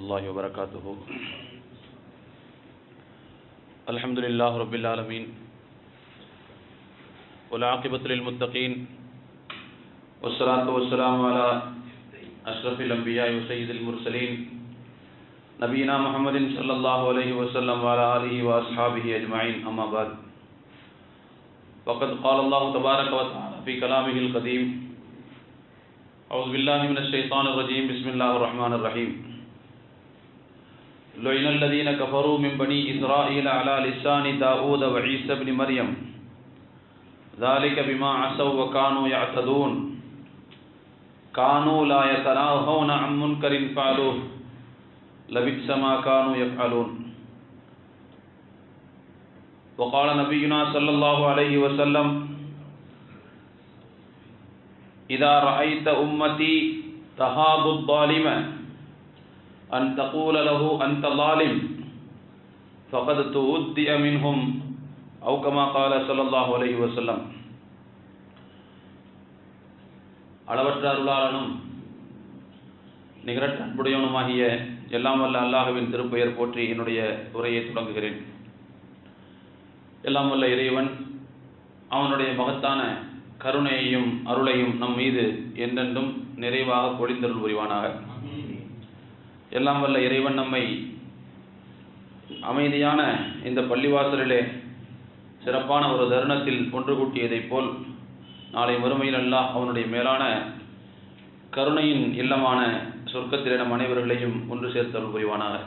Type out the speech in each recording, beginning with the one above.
الله وبركاته. الحمد لله رب العالمين والعاقبة للمتقين والصلاة والسلام على أشرف الأنبياء وسيد المرسلين نبينا محمد صلى الله عليه وسلم وعلى آله وأصحابه أجمعين. أما بعد، فقد قال الله تبارك وتعالى في كلامه القديم: أعوذ بالله من الشيطان الرجيم. بسم الله الرحمن الرحيم. لعن الذين كفروا من بني إسرائيل على لسان داود وعيسى بن مريم ذلك بما عصوا وكانوا يعتدون كانوا لا يتناهون عن منكر فعلوه لبئس ما كانوا يفعلون. وقال نبينا صلى الله عليه وسلم: إذا رأيت أمتي تهاب الظالم أن تقول له أنت ظالم فقد تؤدي منهم أو كما قال صلى الله عليه وسلم. அளவற்ற அருளாளனும் நிகரற்ற அன்புடையவனுமாகிய எல்லாம் வல்ல அல்லாஹ்வின் திருப்பெயர் போற்றி என்னுடைய உரையை தொடங்குகிறேன். எல்லாம் வல்ல இறைவன் அவனுடைய மகத்தான கருணையையும் அருளையும் நம் மீது என்றென்றும் நிறைவாக பொழிந்தருள் புரிவானாக. எல்லாம் வல்ல இறைவன் நம்மை அமைதியான இந்த பள்ளிவாசலிலே சிறப்பான ஒரு தருணத்தில் ஒன்று கூட்டியதைப் போல் நாளை மறுமையில் அல்லாஹ் அவனுடைய மேலான கருணையின் இல்லமான சொர்க்கத்திலே நம் அனைவர்களையும் ஒன்று சேர்த்தருள் புரிவானாக.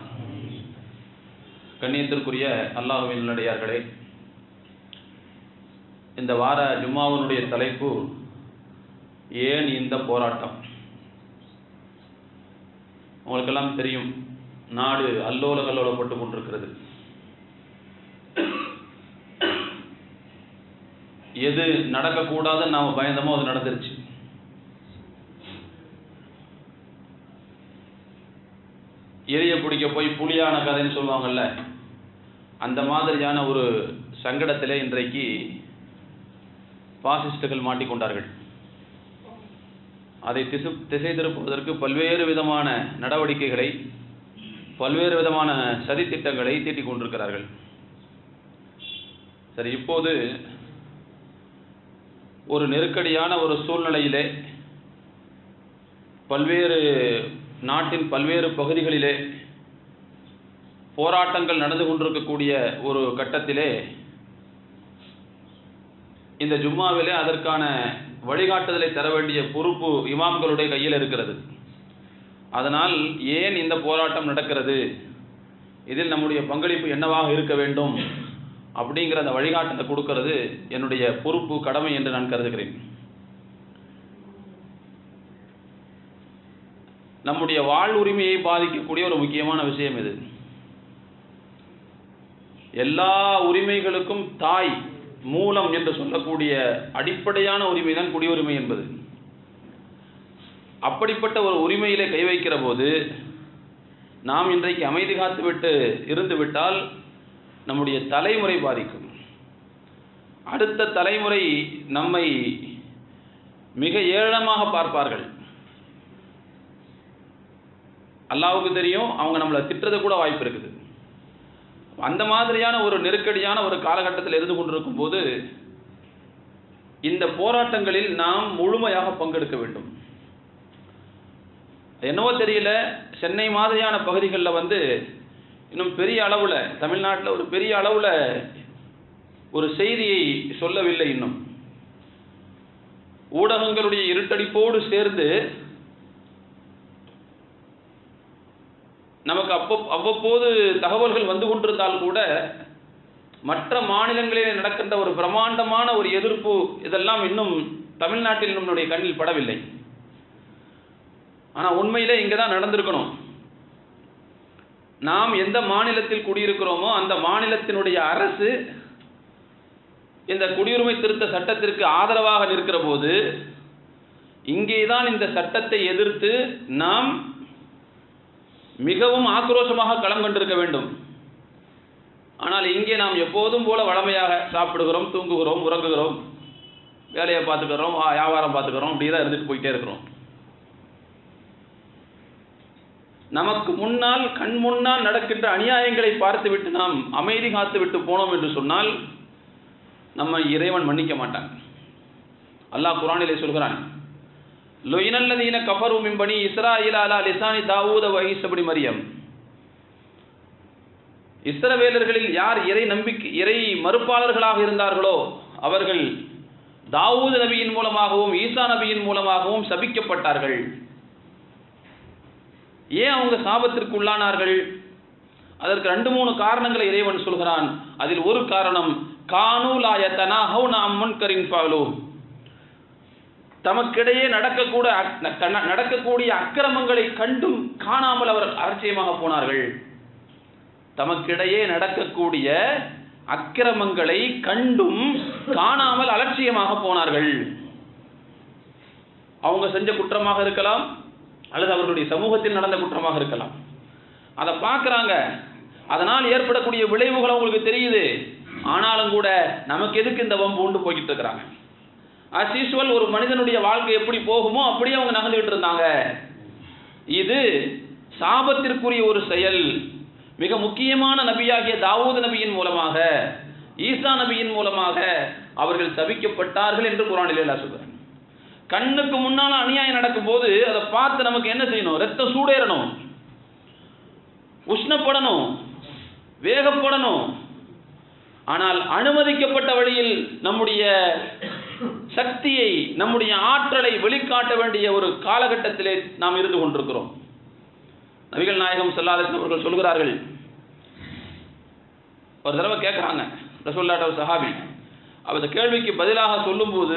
கண்ணியத்திற்குரிய அல்லாஹ்வின் நல்லடியார்களே, இந்த வார ஜும்மாவினுடைய தலைப்பு ஏன் இந்த போராட்டம். உங்களுக்கெல்லாம் தெரியும், நாடு அல்லோல கல்லோலப்பட்டு கொண்டிருக்கிறது. எது நடக்கக்கூடாதுன்னு நாம் பயந்தமோ அது நடந்துருச்சு. எரிய பிடிக்க போய் புலியான கதைன்னு சொல்லுவாங்கல்ல, அந்த மாதிரியான ஒரு சங்கடத்திலே இன்றைக்கு பாசிஸ்டுகள் மாட்டிக்கொண்டார்கள். அதை திசை திருப்புவதற்கு பல்வேறு விதமான நடவடிக்கைகளை, பல்வேறு விதமான சதித்திட்டங்களை தீட்டிக் கொண்டிருக்கிறார்கள். சரி, இப்போது ஒரு நெருக்கடியான ஒரு சூழ்நிலையிலே பல்வேறு நாட்டின் பல்வேறு பகுதிகளிலே போராட்டங்கள் நடந்து கொண்டிருக்கக்கூடிய ஒரு கட்டத்திலே இந்த ஜும்மாவிலே அதற்கான வழிகாட்டுதலை தர வேண்டிய பொறுப்பு இமாம்களுடைய கையில் இருக்கிறது. அதனால் ஏன் இந்த போராட்டம் நடக்கிறது, இதில் நம்முடைய பங்களிப்பு என்னவாக இருக்க வேண்டும் அப்படிங்கிற அந்த வழிகாட்டத்தை கொடுக்கிறது என்னுடைய பொறுப்பு, கடமை என்று நான் கருதுகிறேன். நம்முடைய வாழ்வுரிமையை பாதிக்கக்கூடிய ஒரு முக்கியமான விஷயம் இது. எல்லா உரிமைகளுக்கும் தாய் மூலம் என்று சொல்லக்கூடிய அடிப்படையான உரிமை தான் குடியுரிமை என்பது. அப்படிப்பட்ட ஒரு உரிமையிலே கை வைக்கிற போது நாம் இன்றைக்கு அமைதி காத்துவிட்டு இருந்து விட்டால் நம்முடைய தலைமுறை பாதிக்கும். அடுத்த தலைமுறை நம்மை மிக ஏளனமாக பார்ப்பார்கள். அல்லாஹ்வுக்கு தெரியும், அவங்க நம்மளை திட்டுறது கூட வாய்ப்பு இருக்குது. அந்த மாதிரியான ஒரு நெருக்கடியான ஒரு காலகட்டத்தில் இருந்து கொண்டிருக்கும் போது இந்த போராட்டங்களில் நாம் முழுமையாக பங்கெடுக்க வேண்டும். என்னவோ தெரியல, சென்னை மாதிரியான பகுதிகளில் இன்னும் பெரிய அளவில், தமிழ்நாட்டில் ஒரு பெரிய அளவில் ஒரு செய்தியை சொல்லவில்லை. இன்னும் ஊடகங்களுடைய இருட்டடிப்போடு சேர்ந்து நமக்கு அவ்வப்போது தகவல்கள் வந்து கொண்டிருந்தால் கூட மற்ற மாநிலங்களில் நடக்கின்ற ஒரு பிரம்மாண்டமான ஒரு எதிர்ப்பு, இதெல்லாம் இன்னும் தமிழ்நாட்டில் நம்முடைய கண்ணில் படவில்லை. ஆனால் உண்மையிலே இங்கே தான் நடந்திருக்கணும். நாம் எந்த மாநிலத்தில் குடியிருக்கிறோமோ அந்த மாநிலத்தினுடைய அரசு இந்த குடியுரிமை திருத்த சட்டத்திற்கு ஆதரவாக நிற்கிற போது இங்கேதான் இந்த சட்டத்தை எதிர்த்து நாம் மிகவும் ஆக்ரோஷமாக களம் கண்டிருக்க வேண்டும். ஆனால் இங்கே நாம் எப்போதும் போல வழமையாக சாப்பிடுகிறோம், தூங்குகிறோம், உறங்குகிறோம், வேலையை பார்த்துக்கிறோம், வியாபாரம் பார்த்துக்கிறோம், இப்படி தான் இருந்துட்டு போயிட்டே இருக்கிறோம். நமக்கு முன்னால் கண் முன்னால் நடக்கின்ற அநியாயங்களை பார்த்துவிட்டு நாம் அமைதி காத்து விட்டு போனோம் என்று சொன்னால் நம்ம இறைவன் மன்னிக்க மாட்டான். அல்லாஹ் குர்ஆனிலே சொல்கிறான், லுயினல்லதீன கஃபரு மின் பனி இஸ்ராயீல அலா லிசானி தாவூத வ ஈஸா இப்னு மரியம். இஸ்ரவேலர்களில் யார் இறை மறுப்பாளர்களாக இருந்தார்களோ அவர்கள் தாவூது நபியின் மூலமாகவும் ஈசா நபியின் மூலமாகவும் சபிக்கப்பட்டார்கள். ஏன் அவங்க சாபத்திற்கு உள்ளானார்கள்? அதற்கு 2-3 காரணங்களை இறைவன் சொல்கிறான். அதில் ஒரு காரணம், கானூ லா யதனாஹவுன அன் முன்கரின் ஃபஅலூ, தமக்கிடையே நடக்கக்கூடிய அக்கிரமங்களை கண்டும் காணாமல் அவர் அலட்சியமாக போனார்கள். தமக்கிடையே நடக்கக்கூடிய அக்கிரமங்களை கண்டும் காணாமல் அலட்சியமாக போனார்கள். அவங்க செஞ்ச குற்றமாக இருக்கலாம், அல்லது அவர்களுடைய சமூகத்தில் நடந்த குற்றமாக இருக்கலாம். அதை பார்க்குறாங்க, அதனால் ஏற்படக்கூடிய விளைவுகள் அவங்களுக்கு தெரியுது. ஆனாலும் கூட நமக்கு எதுக்கு இந்த வம்பு உண்டு போய்கிட்டு இருக்கிறாங்க. அஸ் யூசுவல் ஒரு மனிதனுடைய வாழ்க்கை எப்படி போகுமோ அப்படியே அவங்க நகர்ந்துகிட்டு இருந்தாங்க. இது சாபத்திற்குரிய ஒரு செயல். மிக முக்கியமான நபியாகிய தாவூது நபியின் மூலமாக, ஈசா நபியின் மூலமாக அவர்கள் சபிக்கப்பட்டார்கள் என்று குர்ஆனிலே அல்லாஹ் சொல்கிறார். கண்ணுக்கு முன்னால் அநியாயம் நடக்கும் போது அதை பார்த்து நமக்கு என்ன செய்யணும்? ரத்தம் சூடேறணும், உஷ்ணப்படணும், வேகப்படணும். ஆனால் அனுமதிக்கப்பட்ட வழியில் நம்முடைய சக்தியை, நம்முடைய ஆற்றலை வெளிக்காட்ட வேண்டிய ஒரு காலகட்டத்திலே நாம் இருந்து கொண்டிருக்கிறோம். நபிகள் நாயகம் ஸல்லல்லாஹு அலைஹி வஸல்லம் அவர்கள் சொல்கிறார்கள், ஒரு தடவை கேட்குறாங்க ரசூலுல்லாஹ் ஒரு சஹாபி, அந்த கேள்விக்கு பதிலாக சொல்லும்போது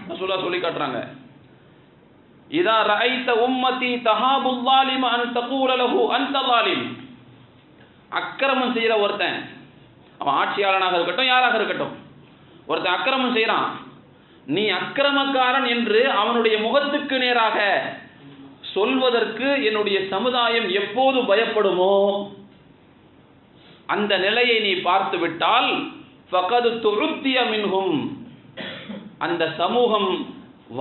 ரசூலுல்லாஹ் சொல்லி காட்டுறாங்க, இதா ரஐத உம்மதி தஹாபுல் ஸாலிம அன் தகூல லஹு அன்த ஸாலிம். அக்கிரமம் செய்கிற ஒருத்தன், அவன் ஆட்சியாளனாக இருக்கட்டும் யாராக இருக்கட்டும், ஒருத்தன் அக்கிரமம் செய்கிறான், நீ அக்கிரமக்காரன் என்று அவனுடைய முகத்துக்கு நேராக சொல்வதற்கு என்னுடைய சமுதாயம் எப்போது பயப்படுமோ அந்த நிலையை நீ பார்த்து விட்டால் ஃபகது துருத்திய மின்ஹும், அந்த சமூகம்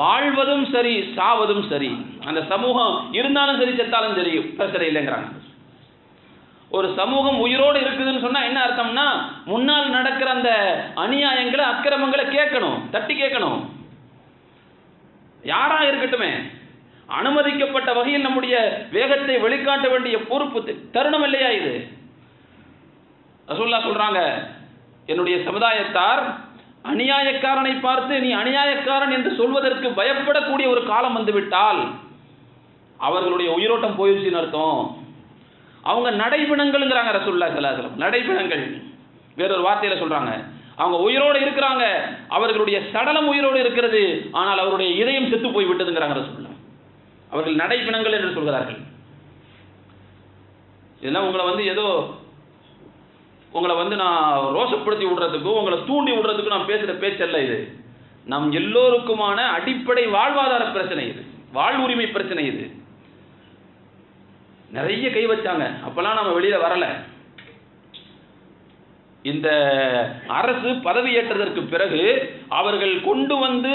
வாழ்வதும் சரி சாவதும் சரி, அந்த சமூகம் இருந்தாலும் சரி செத்தாலும் சரி பிரச்சனை இல்லைங்கிறாங்க. ஒரு சமூகம் உயிரோடு இருக்குதுன்னு சொன்னா என்ன அர்த்தம்னா, முன்னால் நடக்கிற அந்த அநியாயங்களை அக்கிரமங்களை கேட்கணும், தட்டி கேட்கணும். யாரா இருக்கட்டுமே, அனுமதிக்கப்பட்ட வகையில் நம்முடைய வேகத்தை வெளிக்காட்ட வேண்டிய பொறுப்பு தருணம் இல்லையா இது? ரசூலுல்லாஹ் சொல்றாங்க, என்னுடைய சமுதாயத்தார் அநியாயக்காரனை பார்த்து நீ அநியாயக்காரன் என்று சொல்வதற்கு பயப்படக்கூடிய ஒரு காலம் வந்துவிட்டால் அவர்களுடைய உயிரோட்டம் போயிடுச்சுன்னு அர்த்தம். அவங்க நடைபிணங்கள்ங்கிறாங்க ரசூலுல்லாஹ் ஸல்லல்லாஹு அலைஹி வஸல்லம். நடைபிணங்கள் வேறொரு வார்த்தையில சொல்றாங்க, அவங்க உயிரோடு இருக்கிறாங்க, அவர்களுடைய சடலம் உயிரோடு இருக்கிறது, ஆனால் அவருடைய இதயம் செத்து போய் விட்டதுங்கிறாங்க ரசூலுல்லாஹ். அவர்கள் நடைபிணங்கள் என்று சொல்கிறார்கள். இதெல்லாம் உங்களை நான் ரோசப்படுத்தி விடுறதுக்கும் உங்களை தூண்டி விடுறதுக்கும் நான் பேசுகிற பேச்சல்ல. இது நம் எல்லோருக்குமான அடிப்படை வாழ்வாதார பிரச்சனை, இது வாழ்வுரிமை பிரச்சனை. இது நிறைய கை வச்சாங்க, அப்பெல்லாம் நம்ம வெளியில வரல. இந்த அரசு பதவியேற்றதற்கு பிறகு அவர்கள் கொண்டு வந்து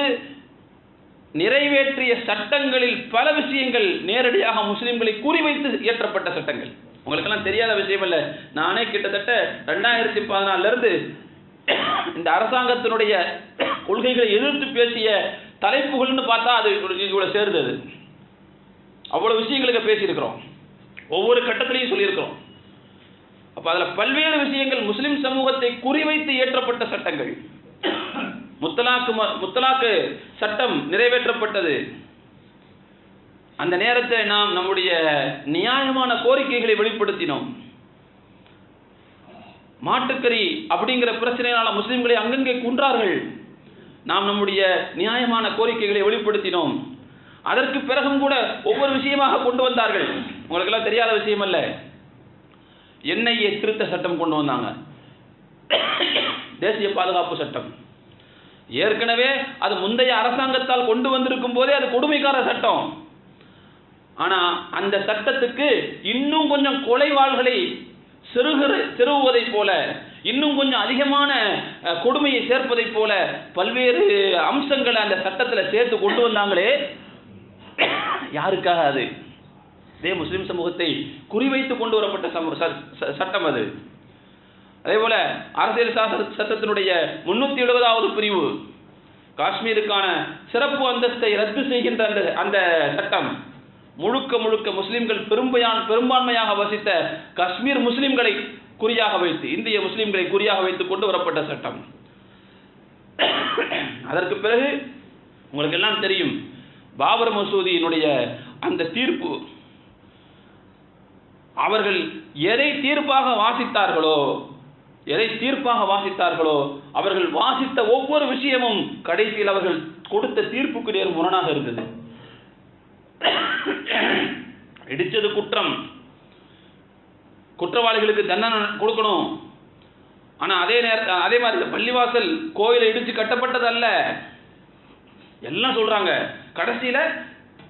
நிறைவேற்றிய சட்டங்களில் பல விஷயங்கள் நேரடியாக முஸ்லிம்களை குறிவைத்து இயற்றப்பட்ட சட்டங்கள். உங்களுக்கெல்லாம் தெரியாத விஷயம் இல்லை. நானே கிட்டத்தட்ட 2014 இருந்து இந்த அரசாங்கத்தினுடைய கொள்கைகளை எதிர்த்து பேசிய தலைப்புகள்னு பார்த்தா அது இவ்வளவு சேர்ந்தது. அவ்வளவு விஷயங்களுக்கு பேசியிருக்கிறோம், ஒவ்வொரு கட்டத்திலையும் சொல்லியிருக்கிறோம். அப்ப அதுல பல்வேறு விஷயங்கள் முஸ்லிம் சமூகத்தை குறிவைத்து இயற்றப்பட்ட சட்டங்கள். முத்தலாக்கு சட்டம் நிறைவேற்றப்பட்டது. அந்த நேரத்தை நாம் நம்முடைய நியாயமான கோரிக்கைகளை வெளிப்படுத்தினோம். மாட்டுக்கறி அப்படிங்கிற பிரச்சனையால முஸ்லிம்களை அங்கங்கே கொன்றார்கள். நாம் நம்முடைய நியாயமான கோரிக்கைகளை வெளிப்படுத்தினோம். அதற்கு பிறகும் கூட ஒவ்வொரு விஷயமாக கொண்டு வந்தார்கள். உங்களுக்கெல்லாம் தெரியாத விஷயம் அல்ல, என்ஐஏ திருத்த சட்டம் கொண்டு வந்தாங்க, தேசிய பாதுகாப்பு சட்டம். ஏற்கனவே அது முந்தைய அரசாங்கத்தால் கொண்டு வந்திருக்கும் போதே அது கொடுமைக்கார சட்டம். ஆனா அந்த சட்டத்துக்கு இன்னும் கொஞ்சம் கொலைவாள்களை செருகுவதை போல, இன்னும் கொஞ்சம் அதிகமான கொடுமையை சேர்ப்பதை போல பல்வேறு அம்சங்களை அந்த சட்டத்தில் சேர்த்து கொண்டு வந்தாங்களே. யாருக்காக? அது இதே முஸ்லிம் சமூகத்தை குறிவைத்து கொண்டு வரப்பட்ட சட்டம் அது. அதே போல அரசியல் சட்டத்தினுடைய 370வது பிரிவு காஷ்மீருக்கான சிறப்பு அந்தஸ்தை ரத்து செய்கின்ற அந்த சட்டம் முழுக்க முழுக்க முஸ்லிம்கள் பெரும்பான்மையாக வசித்த காஷ்மீர் முஸ்லிம்களை குறியாக வைத்து, இந்திய முஸ்லிம்களை குறியாக வைத்து கொண்டு வரப்பட்ட சட்டம். அதற்கு பிறகு உங்களுக்கு எல்லாம் தெரியும், பாபர் மசூதியினுடைய அந்த தீர்ப்பு, அவர்கள் எதை தீர்ப்பாக வாசித்தார்களோ அவர்கள் வாசித்த ஒவ்வொரு விஷயமும் கடைசியில் அவர்கள் கொடுத்த தீர்ப்புக்கு நேர் முரணாக இருந்தது. இடிச்சது குற்றம், குற்றவாளிகளுக்கு தண்டனை கொடுக்கணும். ஆனா அதே மாதிரி பள்ளிவாசல் கோயிலை இடிச்சு கட்டப்பட்டது அல்ல, எல்லாம் சொல்றாங்க. கடைசியில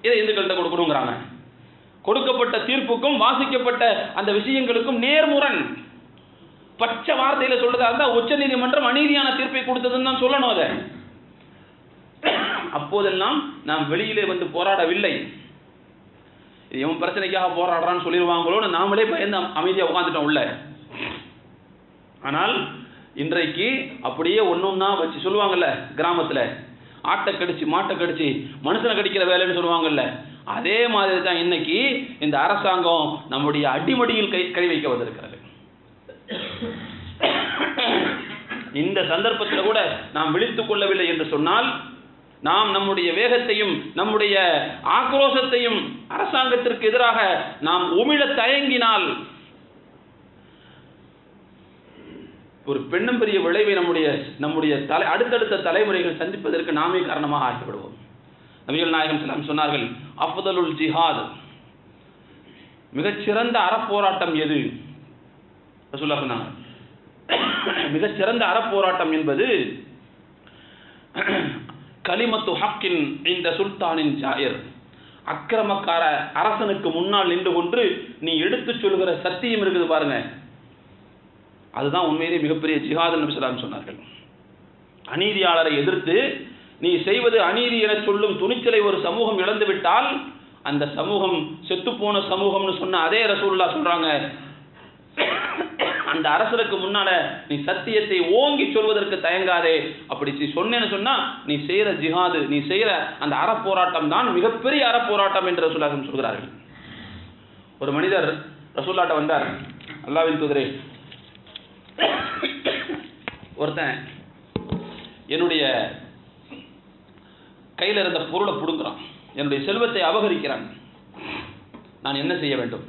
இதை இந்துக்கள்கிட்ட கொடுக்கணுங்கிறாங்க. கொடுக்கப்பட்ட தீர்ப்புக்கும் வாசிக்கப்பட்ட அந்த விஷயங்களுக்கும் நேர்முரண். பச்சை வார்த்தையில சொல்றதா இருந்தா உச்ச நீதிமன்றம் அநீதியான தீர்ப்பை கொடுத்ததுன்னு தான் சொல்லணும். அதை அப்போதெல்லாம் நாம் வெளியிலே வந்து போராடவில்லை. இவன் பிரச்சனைக்காக போராடுறான்னு சொல்லிடுவாங்களோன்னு நாமளே பயந்து அமைதியாக உட்காந்துட்டோம் உள்ள. ஆனால் இன்றைக்கு அப்படியே ஒன்னொன்னா வச்சு சொல்லுவாங்கல்ல, கிராமத்துல ஆட்டை கடிச்சு மாட்டை கடிச்சு மனுஷனை கடிக்கிற வேலைன்னு சொல்லுவாங்கல்ல, அதே மாதிரி தான் இன்னைக்கு இந்த அரசாங்கம் நம்முடைய அடிமடியில் கை வைக்க வந்திருக்கிறது. இந்த சந்தர்ப்பத்தில் கூட நாம் விழித்துக் கொள்ளவில்லை என்று சொன்னால், நாம் நம்முடைய வேகத்தையும் நம்முடைய ஆக்ரோஷத்தையும் அரசாங்கத்திற்கு எதிராக நாம் உமிழ தயங்கினால் ஒரு பெண்ணும் பெரிய விளைவை நம்முடைய அடுத்தடுத்த தலைமுறைகள் சந்திப்பதற்கு நாமே காரணமாக ஆகிவிடுவோம். நபிகள் நாயகம் ஸல்லல்லாஹு அலைஹி வஸல்லம் சொன்னார்கள், அஃதலுல் ஜிஹாத், மிகச்சிறந்த அறப்போராட்டம் எது? ரசூலுல்லாஹ் சொன்னாங்க, மிகச்சிறந்த அறப்போராட்டம் என்பது கலிமத்து ஹக்கின் இந்த சுல்தானின் ஜாயிர், அக்கிரமக்கார அரசனுக்கு முன்னால் நின்று கொண்டு நீ எடுத்து சொல்கிற சத்தியம் இருக்குது பாருங்க, அதுதான் உண்மையிலே மிகப்பெரிய ஜிஹாத் நபி ஸல்லல்லாஹு அலைஹி வஸல்லம் சொன்னார்கள். அநீதியாளரை எதிர்த்து நீ செய்வது அநீதி என சொல்லும் துணிச்சலை ஒரு சமூகம் இழந்து விட்டால் அந்த சமூகம் செத்துப்போன சமூகம்னு சொன்ன அதே ரசூலுல்லாஹ் சொல்றாங்க, அந்த அரசருக்கு முன்னால நீ சத்தியத்தை ஓங்கி சொல்வதற்கு தயங்காதே. அப்படி சொன்னேன்னு சொன்னா நீ செய்யற ஜிஹாது, நீ செய்யற அந்த அறப்போராட்டம் தான் மிகப்பெரிய அறப்போராட்டம் என்று ரசூலுல்லாஹ் சொல்கிறார்கள். ஒரு மனிதர் ரசூலுல்லாஹ்ட்ட வந்தார், அல்லாஹ்வின் தூதரே, ஒருத்தன் என்னுடைய கையில் இருந்த பொருளை புடுங்குறான், என்னுடைய செல்வத்தை அபகரிக்கிறான், நான் என்ன செய்ய வேண்டும்?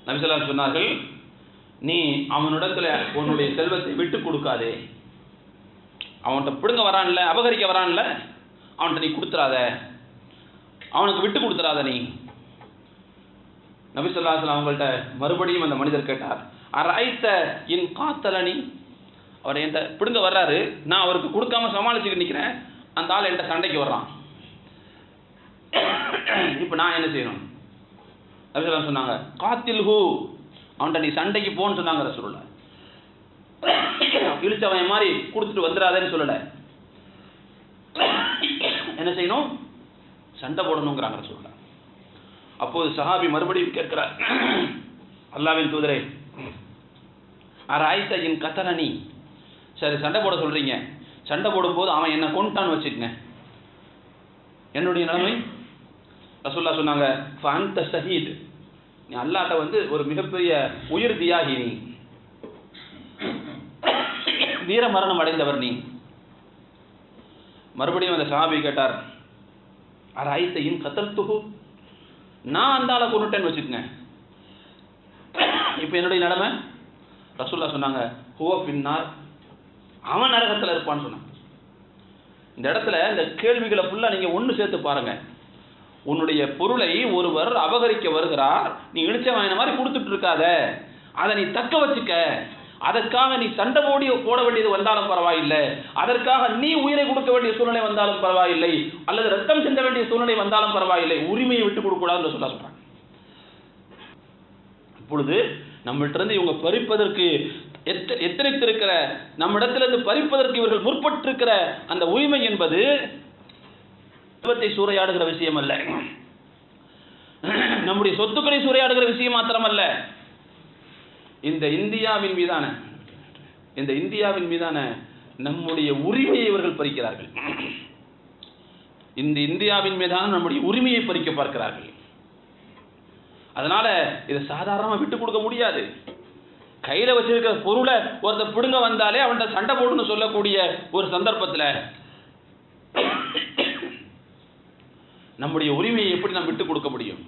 நபி ஸல்லல்லாஹு அலைஹி வஸல்லம் சொன்னார்கள், நீ அவனிடத்துல உன்னுடைய செல்வத்தை விட்டு கொடுக்காதே. அவன்கிட்ட பிடுங்க வரான்ல, அபகரிக்க வரான்ல, அவன்கிட்ட நீ கொடுத்துறாத, அவனுக்கு விட்டு கொடுத்துறாத நீ. நபி ஸல்லல்லாஹு அலைஹி வஸல்லம் அவங்கள்ட்ட மறுபடியும் அந்த மனிதர் கேட்டார், அரைத்த இன் காத்தலனி, அவர் என்கிட்ட பிடுங்க வர்றாரு, நான் அவருக்கு கொடுக்காம சமாளிச்சுக்கிட்டு நிற்கிறேன், அந்த ஆள் என்கிட்ட சண்டைக்கு வர்றான், இப்போ நான் என்ன செய்யணும்? நபி ஸல்லல்லாஹு அலைஹி வஸல்லம் சொன்னாங்க, காத்தில் ஹூ, அவன்கிட்ட நீ சண்டைக்கு போன்னு சொன்னாங்க ரசூலுல்லாஹ். இழுச்சவன் மாதிரி கொடுத்துட்டு வந்துடாதேன்னு சொல்லல, என்ன செய்யணும்? சண்டை போடணுங்கிறாங்க ரசூலுல்லாஹ். அப்போது சஹாபி மறுபடியும் கேட்கிறார், அல்லாஹ்வின் தூதரே, அராய்த இன் கத்தலனி, சரி சண்டை போட சொல்றீங்க, சண்டை போடும்போது அவன் என்ன கொண்டான்னு வச்சுக்கங்க, என்னுடைய நிலைமை? ரசூலுல்லாஹ் சொன்னாங்க, ஃபஅன்த ஷஹீத், நீ அல்லாஹ்ட்ட ஒரு மிகப்பெரிய உயிர் தியாகி, நீ வீர மரணம் அடைந்தவர் நீ. மறுபடியும் அந்த சஹாபி கேட்டார், அராய்த இன் கத்தல்துஹு, நான் அந்த ஆளை கொன்னுட்டேன்னு வச்சுக்கங்க, இப்போ என்னுடைய நிலைமை? ரசூலுல்லாஹ் சொன்னாங்க, ஹுவ ஃபின்னார், அவன் நரகத்தில் இருப்பான்னு சொன்னாங்க. இந்த இடத்துல இந்த கேள்விகளை ஃபுல்லாக நீங்கள் ஒன்று சேர்த்து பாருங்க. உன்னுடைய பொருளை ஒருவர் அபகரிக்க வருகிறார், நீ இழிச்சவன் மாதிரி கொடுத்துட்டு இருக்காத, அதை நீ தக்க வச்சுக்க, அதற்காக நீ சண்டை போட வேண்டியது வந்தாலும் பரவாயில்லை, அதற்காக நீ உயிரை கொடுக்க வேண்டிய சூழ்நிலை வந்தாலும் பரவாயில்லை, அல்லது ரத்தம் சிந்த வேண்டிய சூழ்நிலை வந்தாலும் பரவாயில்லை, உரிமையை விட்டு கொடுக்க கூடாதுன்னு சொல்றாங்க. இப்பொழுது நம்மள்டிருந்து இவங்க பறிப்பதற்கு எத்தனைத்திருக்கிற, நம்மிடத்திலிருந்து பறிப்பதற்கு இவர்கள் முற்பட்டிருக்கிற அந்த உரிமை என்பது செல்வத்தை சூறையாடுகிற விஷயம் அல்ல. நம்முடைய சொத்துக்களை சூறையாடுகிற விஷயம் மாத்திரமல்ல, இந்த இந்தியாவின் மீதான நம்முடைய உரிமையை இவர்கள் பறிக்கிறார்கள். இந்த இந்தியாவின் மீதான நம்முடைய உரிமையை பறிக்க பார்க்கிறார்கள். அதனால இதை சாதாரணமாக விட்டு கொடுக்க முடியாது. கையில் வச்சிருக்கிற பொருளை ஒருத்தர் பிடுங்க வந்தாலே அவன்கிட்ட சண்டை போடுன்னு சொல்லக்கூடிய ஒரு சந்தர்ப்பத்தில் நம்முடைய உரிமையை எப்படி நாம் விட்டு கொடுக்க முடியும்?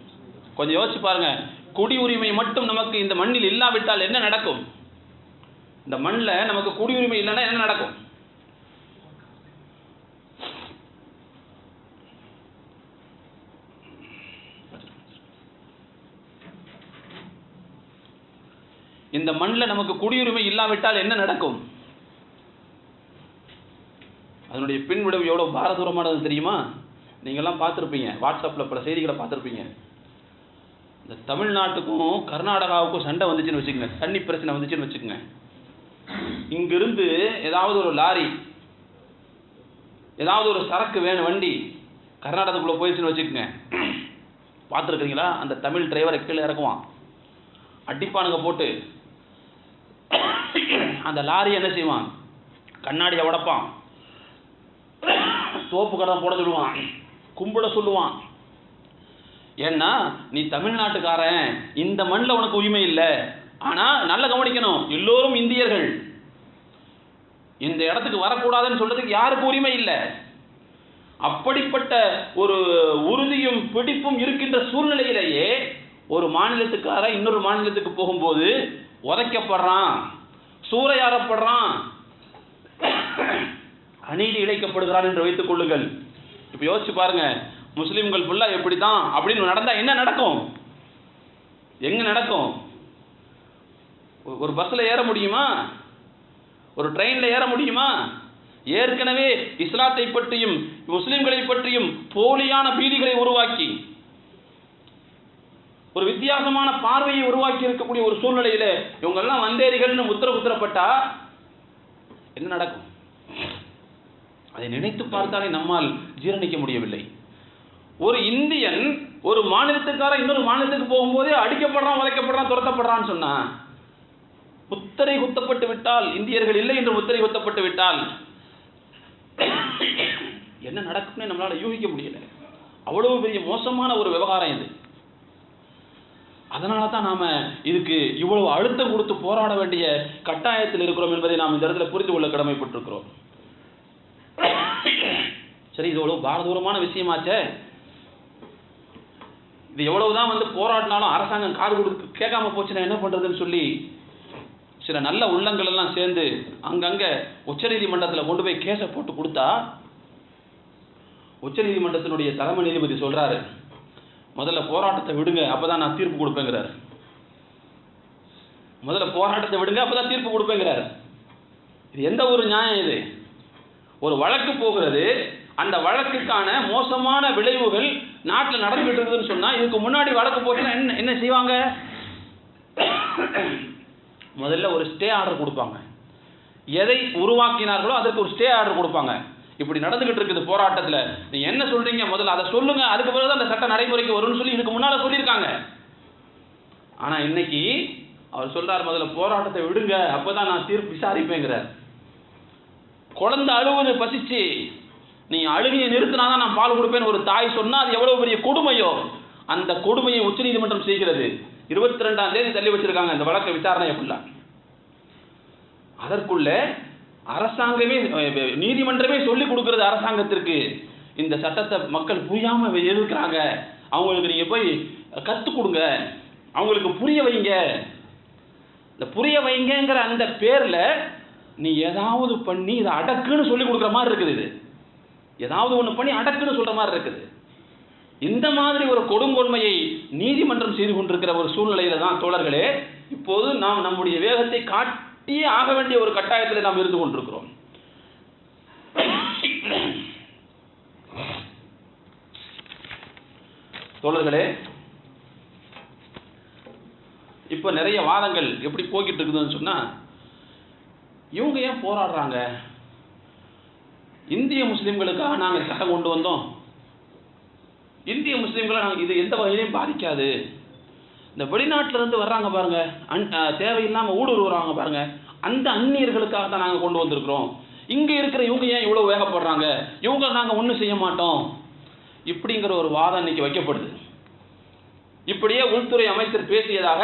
கொஞ்சம் யோசிச்சு பாருங்க. குடி உரிமை மட்டும் நமக்கு இந்த மண்ணில் இல்லாவிட்டால் என்ன நடக்கும்? இந்த மண்ணில் நமக்கு குடியுரிமை இல்லைன்னா என்ன நடக்கும்? இந்த மண்ணில் நமக்கு குடியுரிமை இல்லாவிட்டால் என்ன நடக்கும்? அதனுடைய பின் விளைவு எவ்வளோ பாரதூரமானது தெரியுமா? நீங்கள்லாம் பார்த்துருப்பீங்க, வாட்ஸ்அப்பில் பல செய்திகளை பார்த்துருப்பீங்க. இந்த தமிழ்நாட்டுக்கும் கர்நாடகாவுக்கும் சண்டை வந்துச்சுன்னு வச்சுக்கோங்க, தண்ணி பிரச்சனை வந்துச்சுன்னு வச்சுக்கோங்க. இங்கிருந்து ஏதாவது ஒரு லாரி, ஏதாவது ஒரு சரக்கு வேணும் வண்டி கர்நாடகத்துக்குள்ளே போயிடுச்சுன்னு வச்சுக்கோங்க. பார்த்துருக்கீங்களா? அந்த தமிழ் டிரைவரை கீழே இறக்குவான், அடிப்பானுங்க போட்டு. அந்த லாரி என்ன செய்வான்? கண்ணாடியை உடைப்பான், தோப்பு கடன் போட சொல்லுவான், கும்பிட சொல்லுவான். ஏன்னா நீ தமிழ்நாட்டுக்காரன், இந்த மண்ணில் உனக்கு உரிமை இல்லை. ஆனால் நல்ல கவனிக்கணும், எல்லோரும் இந்தியர்கள், இந்த இடத்துக்கு வரக்கூடாதுன்னு சொல்றதுக்கு யாருக்கு உரிமை இல்லை. அப்படிப்பட்ட ஒரு உறுதியும் பிடிப்பும் இருக்கின்ற சூழ்நிலையிலேயே ஒரு மாநிலத்துக்காரன் இன்னொரு மாநிலத்துக்கு போகும்போது உதைக்கப்படுறான், சூறையாடப்படுறான், அநீதி இழைக்கப்படுகிறான் என்று வைத்துக் கொள்ளுங்கள். இப்போ யோசிச்சு பாருங்க, முஸ்லிம்கள் ஃபுல்லா எப்படி தான் அப்படின்னு நடந்தா என்ன நடக்கும்? எங்க நடக்கும்? ஒரு பஸ்ல ஏற முடியுமா? ஒரு ட்ரெயின்ல ஏற முடியுமா? ஏற்கனவே இஸ்லாத்தை பற்றியும் முஸ்லிம்களை பற்றியும் போலியான பீதிகளை உருவாக்கி ஒரு வித்தியாசமான பார்வையை உருவாக்கி இருக்கக்கூடிய ஒரு சூழ்நிலையில இவங்கெல்லாம் வந்தேரிகள்னு குத்திரப்பட்டா என்ன நடக்கும்? அதை நினைத்து பார்த்தாலே நம்மால் ஜீரணிக்க முடியவில்லை. ஒரு இந்தியன் ஒரு மாநிலத்துக்காரன் இன்னொரு மாநிலத்துக்கு போகும்போதே அடிக்கப்படுறான், வளைக்கப்படுறான், துரத்தப்படுறான்னு சொன்னா, முத்திரை குத்தப்பட்டு விட்டால், இந்தியர்கள் இல்லை என்று முத்திரை குத்தப்பட்டு விட்டால் என்ன நடக்கும்னு நம்மளால யூகிக்க முடியல. அவ்வளவு பெரிய மோசமான ஒரு விவகாரம் இது. அதனால தான் நாம இதுக்கு இவ்வளவு அழுத்தம் கொடுத்து போராட வேண்டிய கட்டாயத்தில் இருக்கிறோம் என்பதை நாம் இந்த இடத்துல புரிந்து கொள்ள கடமைப்பட்டிருக்கிறோம். சரி, இது எவ்வளவு பாரதூரமான விஷயமாச்சே, இது எவ்வளவுதான் போராடினாலும் அரசாங்கம் காது கொடுத்து கேட்காம போச்சுன்னா என்ன பண்றதுன்னு சொல்லி சில நல்ல உள்ளங்கள் எல்லாம் சேர்ந்து அங்கங்க உச்சநீதிமன்றத்தில் கொண்டு போய் கேஸை போட்டு கொடுத்தா, உச்சநீதிமன்றத்தினுடைய தலைமை நீதிபதி சொல்றாரு, முதல்ல போராட்டத்தை விடுங்க, அப்பதான் நான் தீர்ப்பு கொடுப்பேங்கிறார். முதல்ல போராட்டத்தை விடுங்க, அப்பதான் தீர்ப்பு கொடுப்பேங்கிறார். இது எந்த ஒரு நியாயம்? இது ஒரு வழக்கு போகிறது, அந்த வழக்குக்கான மோசமான விளைவுகள் நாட்டில் நடந்துகிட்டு இருக்குதுன்னு சொன்னா, இதுக்கு முன்னாடி வழக்கு போச்சுன்னா என்ன செய்வாங்க? முதல்ல ஒரு ஸ்டே ஆர்டர் கொடுப்பாங்க. எதை உருவாக்கினார்களோ அதற்கு ஒரு ஸ்டே ஆர்டர் கொடுப்பாங்க. இப்படி நடந்துகிட்டு இருக்குது போராட்டத்தில், நீங்க என்ன சொல்றீங்க முதல்ல அதை சொல்லுங்க, அதுக்கு பிறகு அந்த சட்ட நடைமுறைக்கு வரும்னு சொல்லி இதுக்கு முன்னால சொல்லியிருக்காங்க. ஆனா இன்னைக்கு அவர் சொல்றார், முதல்ல போராட்டத்தை விடுங்க, அப்பதான் நான் தீர்ப்பு விசாரிப்பேங்கிறார். குழந்தை அழுவது பசிச்சு, நீ அழுகையை நிறுத்தினாதான் நான் பால் கொடுப்பேன்னு ஒரு தாய் சொன்னா அது எவ்வளவு பெரிய கொடுமையோ, அந்த கொடுமையை உச்சநீதிமன்றம் செய்கிறது. 22ஆம் தேதி தள்ளி வச்சிருக்காங்க இந்த வழக்கு விசாரணை. ஃபுல்லா அதற்குள்ள அரசாங்கமே, நீதிமன்றமே சொல்லி கொடுக்கிறது அரசாங்கத்திற்கு, இந்த சட்டத்தை மக்கள் புரியாம எதிர்க்கிறாங்க, அவங்களுக்கு நீங்க போய் கற்றுக் கொடுங்க, அவங்களுக்கு புரிய வைங்க. இந்த புரிய வைங்கிற அந்த பேர்ல நீ ஏதாவது பண்ணி இதை அடக்குன்னு சொல்லி கொடுக்குற மாதிரி இருக்குது. இது ஏதாவது ஒன்று பண்ணி அடக்குன்னு சொல்ற மாதிரி இருக்குது. இந்த மாதிரி ஒரு கொடுங்கொன்மையை நீதிமன்றம் செய்து கொண்டிருக்கிற ஒரு சூழ்நிலையில தான் தோழர்களே இப்போது நாம் நம்முடைய வேகத்தை காட்டியே ஆக வேண்டிய ஒரு கட்டாயத்தில் நாம் இருந்து கொண்டிருக்கிறோம். தோழர்களே, இப்ப நிறைய வாதங்கள் எப்படி போய்கிட்டு இருக்குதுன்னு சொன்னா, இவங்க ஏன் போராடுறாங்க? இந்திய முஸ்லிம்களுக்காக நாங்கள் சட்டம் கொண்டு வந்தோம், இந்திய முஸ்லீம்களை இது எந்த வகையிலையும் பாதிக்காது. இந்த வெளிநாட்டிலிருந்து வர்றாங்க பாருங்க, தேவையில்லாமல் ஊடுருவுறாங்க பாருங்க, அந்த அந்நியர்களுக்காக தான் நாங்கள் கொண்டு வந்திருக்கிறோம். இங்கே இருக்கிற இவங்க ஏன் இவ்வளோ வேகப்படுறாங்க, இவங்க நாங்கள் ஒன்றும் செய்ய மாட்டோம் இப்படிங்கிற ஒரு வாதம் இன்னைக்கு வைக்கப்படுது. இப்படியே உள்துறை அமைச்சர் பேசியதாக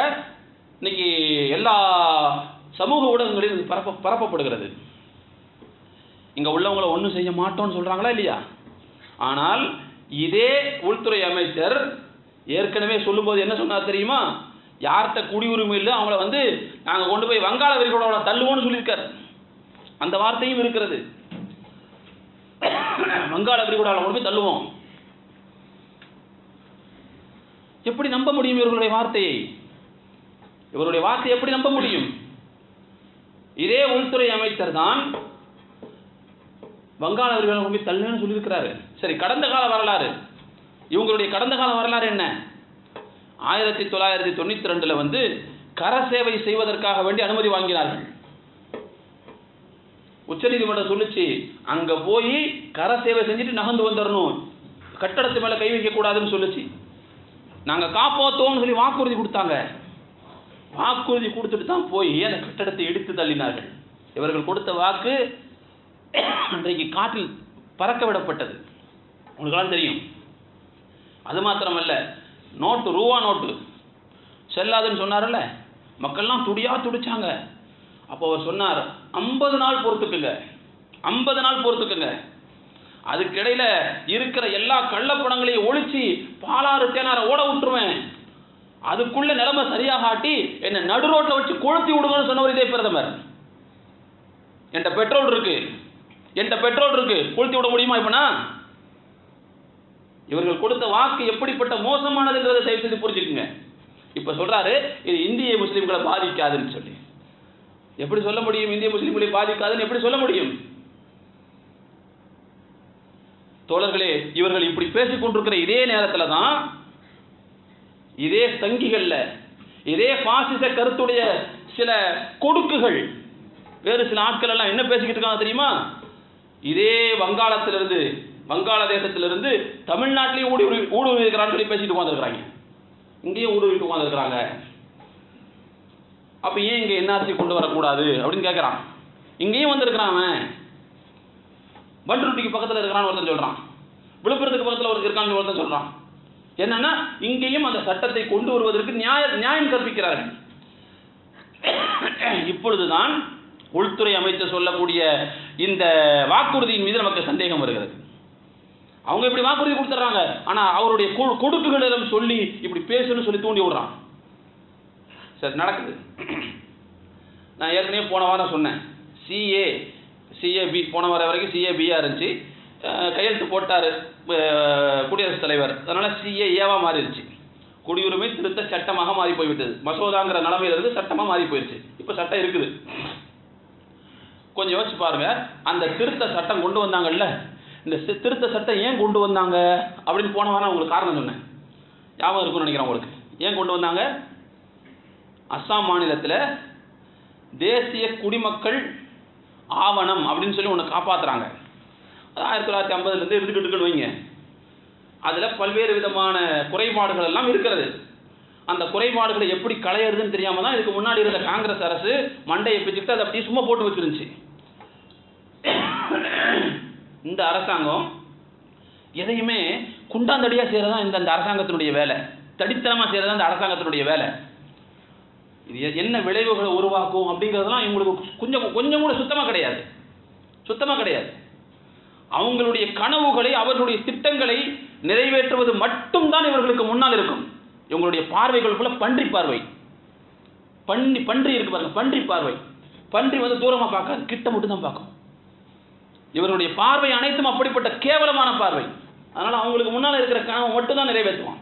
இன்னைக்கு எல்லா சமூக ஊடகங்களில் பரப்பப்படுகிறது. இங்கே உள்ளவங்களை ஒன்றும் செய்ய மாட்டோம்னு சொல்கிறாங்களா இல்லையா? ஆனால் இதே உள்துறை அமைச்சர் ஏற்கனவே சொல்லும்போது என்ன சொன்னார் தெரியுமா? யார்கிட்ட குடியுரிமை இல்லை அவங்கள நாங்கள் கொண்டு போய் வங்காள விரிகுடாவில் தள்ளுவோம்னு சொல்லியிருக்காரு. அந்த வார்த்தையும் இருக்கிறது. வங்காள விரிகுடாவில் கொண்டு போய் தள்ளுவோம். எப்படி நம்ப முடியும் இவர்களுடைய வார்த்தையை? இவருடைய வார்த்தையை எப்படி நம்ப முடியும்? இதே உள்துறை அமைச்சர் தான் வங்காள விரிகுடாவில் கொண்டு போய் தள்ளுன்னு சொல்லியிருக்கிறாரு. சரி, கடந்த கால வரலாறு, இவங்களுடைய கடந்த கால வரலாறு என்ன? 1992 கரசேவை செய்வதற்காக வேண்டி அனுமதி வாங்கினார்கள். உச்சநீதிமன்றம் சொல்லிச்சு, அங்க போய் கரசேவை செஞ்சுட்டு நகர்ந்து வந்துடணும், கட்டடத்து மேல கை வைக்க கூடாதுன்னு சொல்லிச்சு. நாங்க காப்பாற்றுவோம்னு சொல்லி வாக்குறுதி கொடுத்தாங்க. வாக்குறுதி கொடுத்துட்டு தான் போய் அந்த கட்டடத்தை இடித்து தள்ளினார்கள். இவர்கள் கொடுத்த வாக்கு அன்றைக்கு காற்றில் பறக்க விடப்பட்டது. உங்களுக்கெல்லாம் தெரியும். அது மாத்திரமல்ல, நோட்டு, ரூபா நோட்டு செல்லாதுன்னு சொன்னார்ல, மக்கள்லாம் துடிச்சாங்க. அப்போ அவர் சொன்னார், 50 நாள் பொறுத்துக்குங்க, 50 நாள் பொறுத்துக்குங்க. அதுக்கிடையில இருக்கிற எல்லா கள்ளப்பணங்களையும் ஒழிச்சு பாலாறு தேனாரை ஓட விட்டுருவேன், அதுக்குள்ள நிலைமை சரியாக ஆட்டி என்ன நடு ரோட்டை வச்சு கொளுத்தி விடுங்கன்னு சொன்னவர் இதே பிரதமர். என்கிட்ட பெட்ரோல் இருக்கு, கொளுத்தி விட முடியுமா? இப்பனா இவர்கள் கொடுத்த வாக்கு எப்படிப்பட்ட மோசமானதுங்கிறத தயவு செய்து புரிஞ்சுக்குங்க. இப்ப சொல்றாரு இது இந்திய முஸ்லிம்களை பாதிக்காதுன்னு சொல்லி. எப்படி சொல்ல முடியும்? இந்திய முஸ்லிம்களை பாதிக்காதுன்னு எப்படி சொல்ல முடியும்? தோழர்களே, இவர்கள் இப்படி பேசிக் கொண்டிருக்கிற இதே நேரத்தில் தான் இதே சங்கிகள்ல இதே பாசிச கருத்துடைய சில கொடுக்குகள் வேறு சில ஆட்கள் எல்லாம் என்ன பேசிக்கிட்டு இருக்காங்க தெரியுமா? இதே வங்காளதேசத்திலிருந்து தமிழ்நாட்டிலேயே ஊடுருவி இருக்கிறான்னு சொல்லி பேசிட்டு உட்காந்துருக்கிறாங்க. இங்கேயும் ஊடுருவிட்டு உட்காந்துருக்கிறாங்க. அப்ப ஏன் இங்க என்ஆர்சி கொண்டு வரக்கூடாது அப்படின்னு கேட்கிறான். இங்கேயும் வந்திருக்கிறான். அவன் பண்ருட்டிக்கு பக்கத்தில் இருக்கிறான்னு ஒருத்தன் சொல்றான், விழுப்புரத்துக்கு பக்கத்தில் ஒரு இருக்கான்னு ஒருத்தன் சொல்றான். என்னன்னா இங்கேயும் அந்த சட்டத்தை கொண்டு வருவதற்கு நியாயம் கற்பிக்கிறார்கள். இப்பொழுதுதான் உள்துறை அமைச்சர் சொல்லக்கூடிய இந்த வாக்குறுதியின் மீது நமக்கு சந்தேகம் வருகிறது. அவங்க இப்படி வாக்குறுதி கொடுத்துறாங்க, ஆனா அவருடைய கொடுக்குகளிடம் சொல்லி இப்படி பேசணும்னு சொல்லி தூண்டி விடுறான். சரி, நடக்குது. நான் ஏற்கனவே போன வாரம் சொன்னேன், சிஏபி போன வாரம் வரைக்கும் சிஏபியா இருந்துச்சு. கையெழுத்து போட்டார் குடியரசுத் தலைவர், அதனால சிஏஏவா மாறிடுச்சு. குடியுரிமை திருத்த சட்டமாக மாறி போய்விட்டது. மசோதாங்கிற நிலைமையிலிருந்து சட்டமா மாறி போயிடுச்சு. இப்ப சட்டம் இருக்குது. கொஞ்சம் யோசிச்சு பாருங்க, அந்த திருத்த சட்டம் கொண்டு வந்தாங்கல்ல, இந்த திருத்த சட்டம் ஏன் கொண்டு வந்தாங்க அப்படின்னு போன வாரம் உங்களுக்கு காரணம் சொன்னேன். ஞாபகம் இருக்குன்னு நினைக்கிறேன் உங்களுக்கு. ஏன் கொண்டு வந்தாங்க? அஸ்ஸாம் மாநிலத்தில் தேசிய குடிமக்கள் ஆவணம் அப்படின்னு சொல்லி ஒன்று காப்பாற்றுறாங்க. 1950 இருந்துக்கிட்டு வைங்க. அதில் பல்வேறு விதமான குறைபாடுகள் எல்லாம் இருக்கிறது. அந்த குறைபாடுகளை எப்படி களையிறதுன்னு தெரியாம தான் இதுக்கு முன்னாடி இருந்த காங்கிரஸ் அரசு மண்டையை பிச்சுக்கிட்டு அதை அப்படியே சும்மா போட்டு வச்சிருந்துச்சு. இந்த அரசாங்கம் எதையுமே குண்டாந்தடியா செய்யறதா இந்த அரசாங்கத்தினுடைய வேலை, தடித்தனமா செய்யறதா இந்த அரசாங்கத்தினுடைய வேலை. இது என்ன விளைவுகளை உருவாக்கும் அப்படிங்கிறதுலாம் இவங்களுக்கு கொஞ்சம் கூட சுத்தமா கிடையாது. அவங்களுடைய கனவுகளை, அவர்களுடைய திட்டங்களை நிறைவேற்றுவது மட்டும்தான் இவர்களுக்கு முன்னால் இருக்கும். இவங்களுடைய பார்வைகளுக்குள்ள பன்றி பார்வை, பன்றி இருக்கு பாருங்க, பன்றி பார்வை. பன்றி தூரமா பார்க்காது, கிட்ட மட்டும் தான் பார்க்கும். இவருடைய பார்வை அனைத்தும் அப்படிப்பட்ட கேவலமான பார்வை. அதனால அவங்களுக்கு முன்னால் இருக்கிற கனவு மட்டும் தான் நிறைவேற்றுவான்.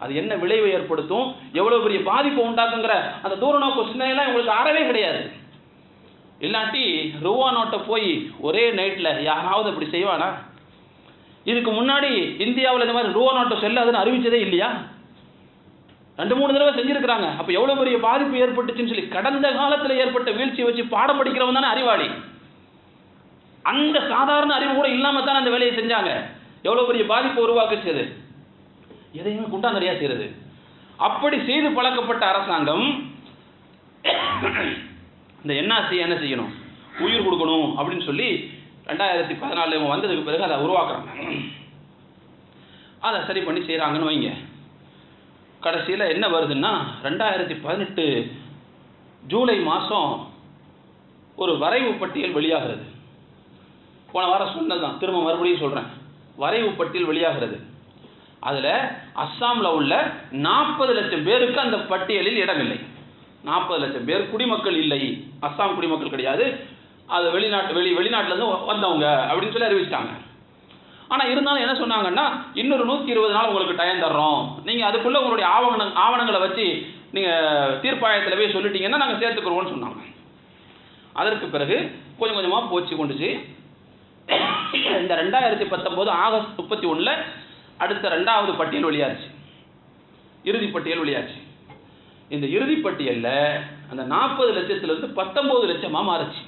அது என்ன விளைவை ஏற்படுத்தும், எவ்வளவு பெரிய பாதிப்பு உண்டாக்குங்கிற அந்த தூர நோக்கு சிந்தனைலாம் இவங்களுக்கு அறவே கிடையாது. இல்லாட்டி ரூபா நோட்டை போய் ஒரே நைட்டில் யாராவது அப்படி செய்வானா? இதுக்கு முன்னாடி இந்தியாவில் இந்த மாதிரி ரூபா நோட்டை செல்லாதுன்னு அறிவிச்சதே இல்லையா? 2-3 தடவை செஞ்சிருக்கிறாங்க. அப்போ எவ்வளோ பெரிய பாதிப்பு ஏற்பட்டுச்சுன்னு சொல்லி கடந்த காலத்தில் ஏற்பட்ட வீழ்ச்சி வச்சு பாடம் படிக்கிறவன் தானே அறிவாளி. அந்த சாதாரண அறிவு கூட இல்லாமல் தானே அந்த வேலையை செஞ்சாங்க. எவ்வளோ பெரிய பாதிப்பு உருவாக்குச்சு அது. எதையுமே குண்டாந்தடியாக செய்கிறது. அப்படி செய்து பழக்கப்பட்ட அரசாங்கம் இந்த என்ஆர்சி என்ன செய்யணும், உயிர் கொடுக்கணும் அப்படின்னு சொல்லி 2014 இவங்க வந்ததுக்கு பிறகு அதை உருவாக்குறாங்க. அதை சரி பண்ணி செய்கிறாங்கன்னு வைங்க. கடைசியில் என்ன வருதுன்னா 2018 ஜூலை மாதம் ஒரு வரைவு பட்டியல் வெளியாகிறது. போன வாரம் சொன்னதுதான், திரும்ப மறுபடியும் சொல்கிறேன். வரைவு பட்டியல் வெளியாகிறது. அதில் அஸ்ஸாமில் உள்ள 40 லட்சம் பேருக்கு அந்த பட்டியலில் இடமில்லை. 40 லட்சம் பேர் குடிமக்கள் இல்லை, அஸ்ஸாம் குடிமக்கள் கிடையாது, அது வெளிநாட்டிலேருந்து வந்தவங்க அப்படின்னு சொல்லி அறிவிச்சிட்டாங்க. ஆனால் இருந்தாலும் என்ன சொன்னாங்கன்னா, இன்னொரு 120 நாள் உங்களுக்கு டைம் தர்றோம், நீங்கள் அதுக்குள்ளே உங்களுடைய ஆவணங்களை வச்சு நீங்கள் தீர்ப்பாயத்தில் போய் சொல்லிட்டீங்கன்னா நாங்கள் சேர்த்துக்கிறோம்னு சொன்னாங்க. அதற்கு பிறகு கொஞ்சம் கொஞ்சமாக போச்சு கொண்டுச்சு. இந்த 2019 ஆகஸ்ட் 31 அடுத்த 2வது பட்டியல் வெளியாச்சு, இறுதி பட்டியல் வெளியாச்சு. இந்த இறுதி பட்டியலில் அந்த 40 லட்சத்திலிருந்து 19 லட்சமாக மாறுச்சு.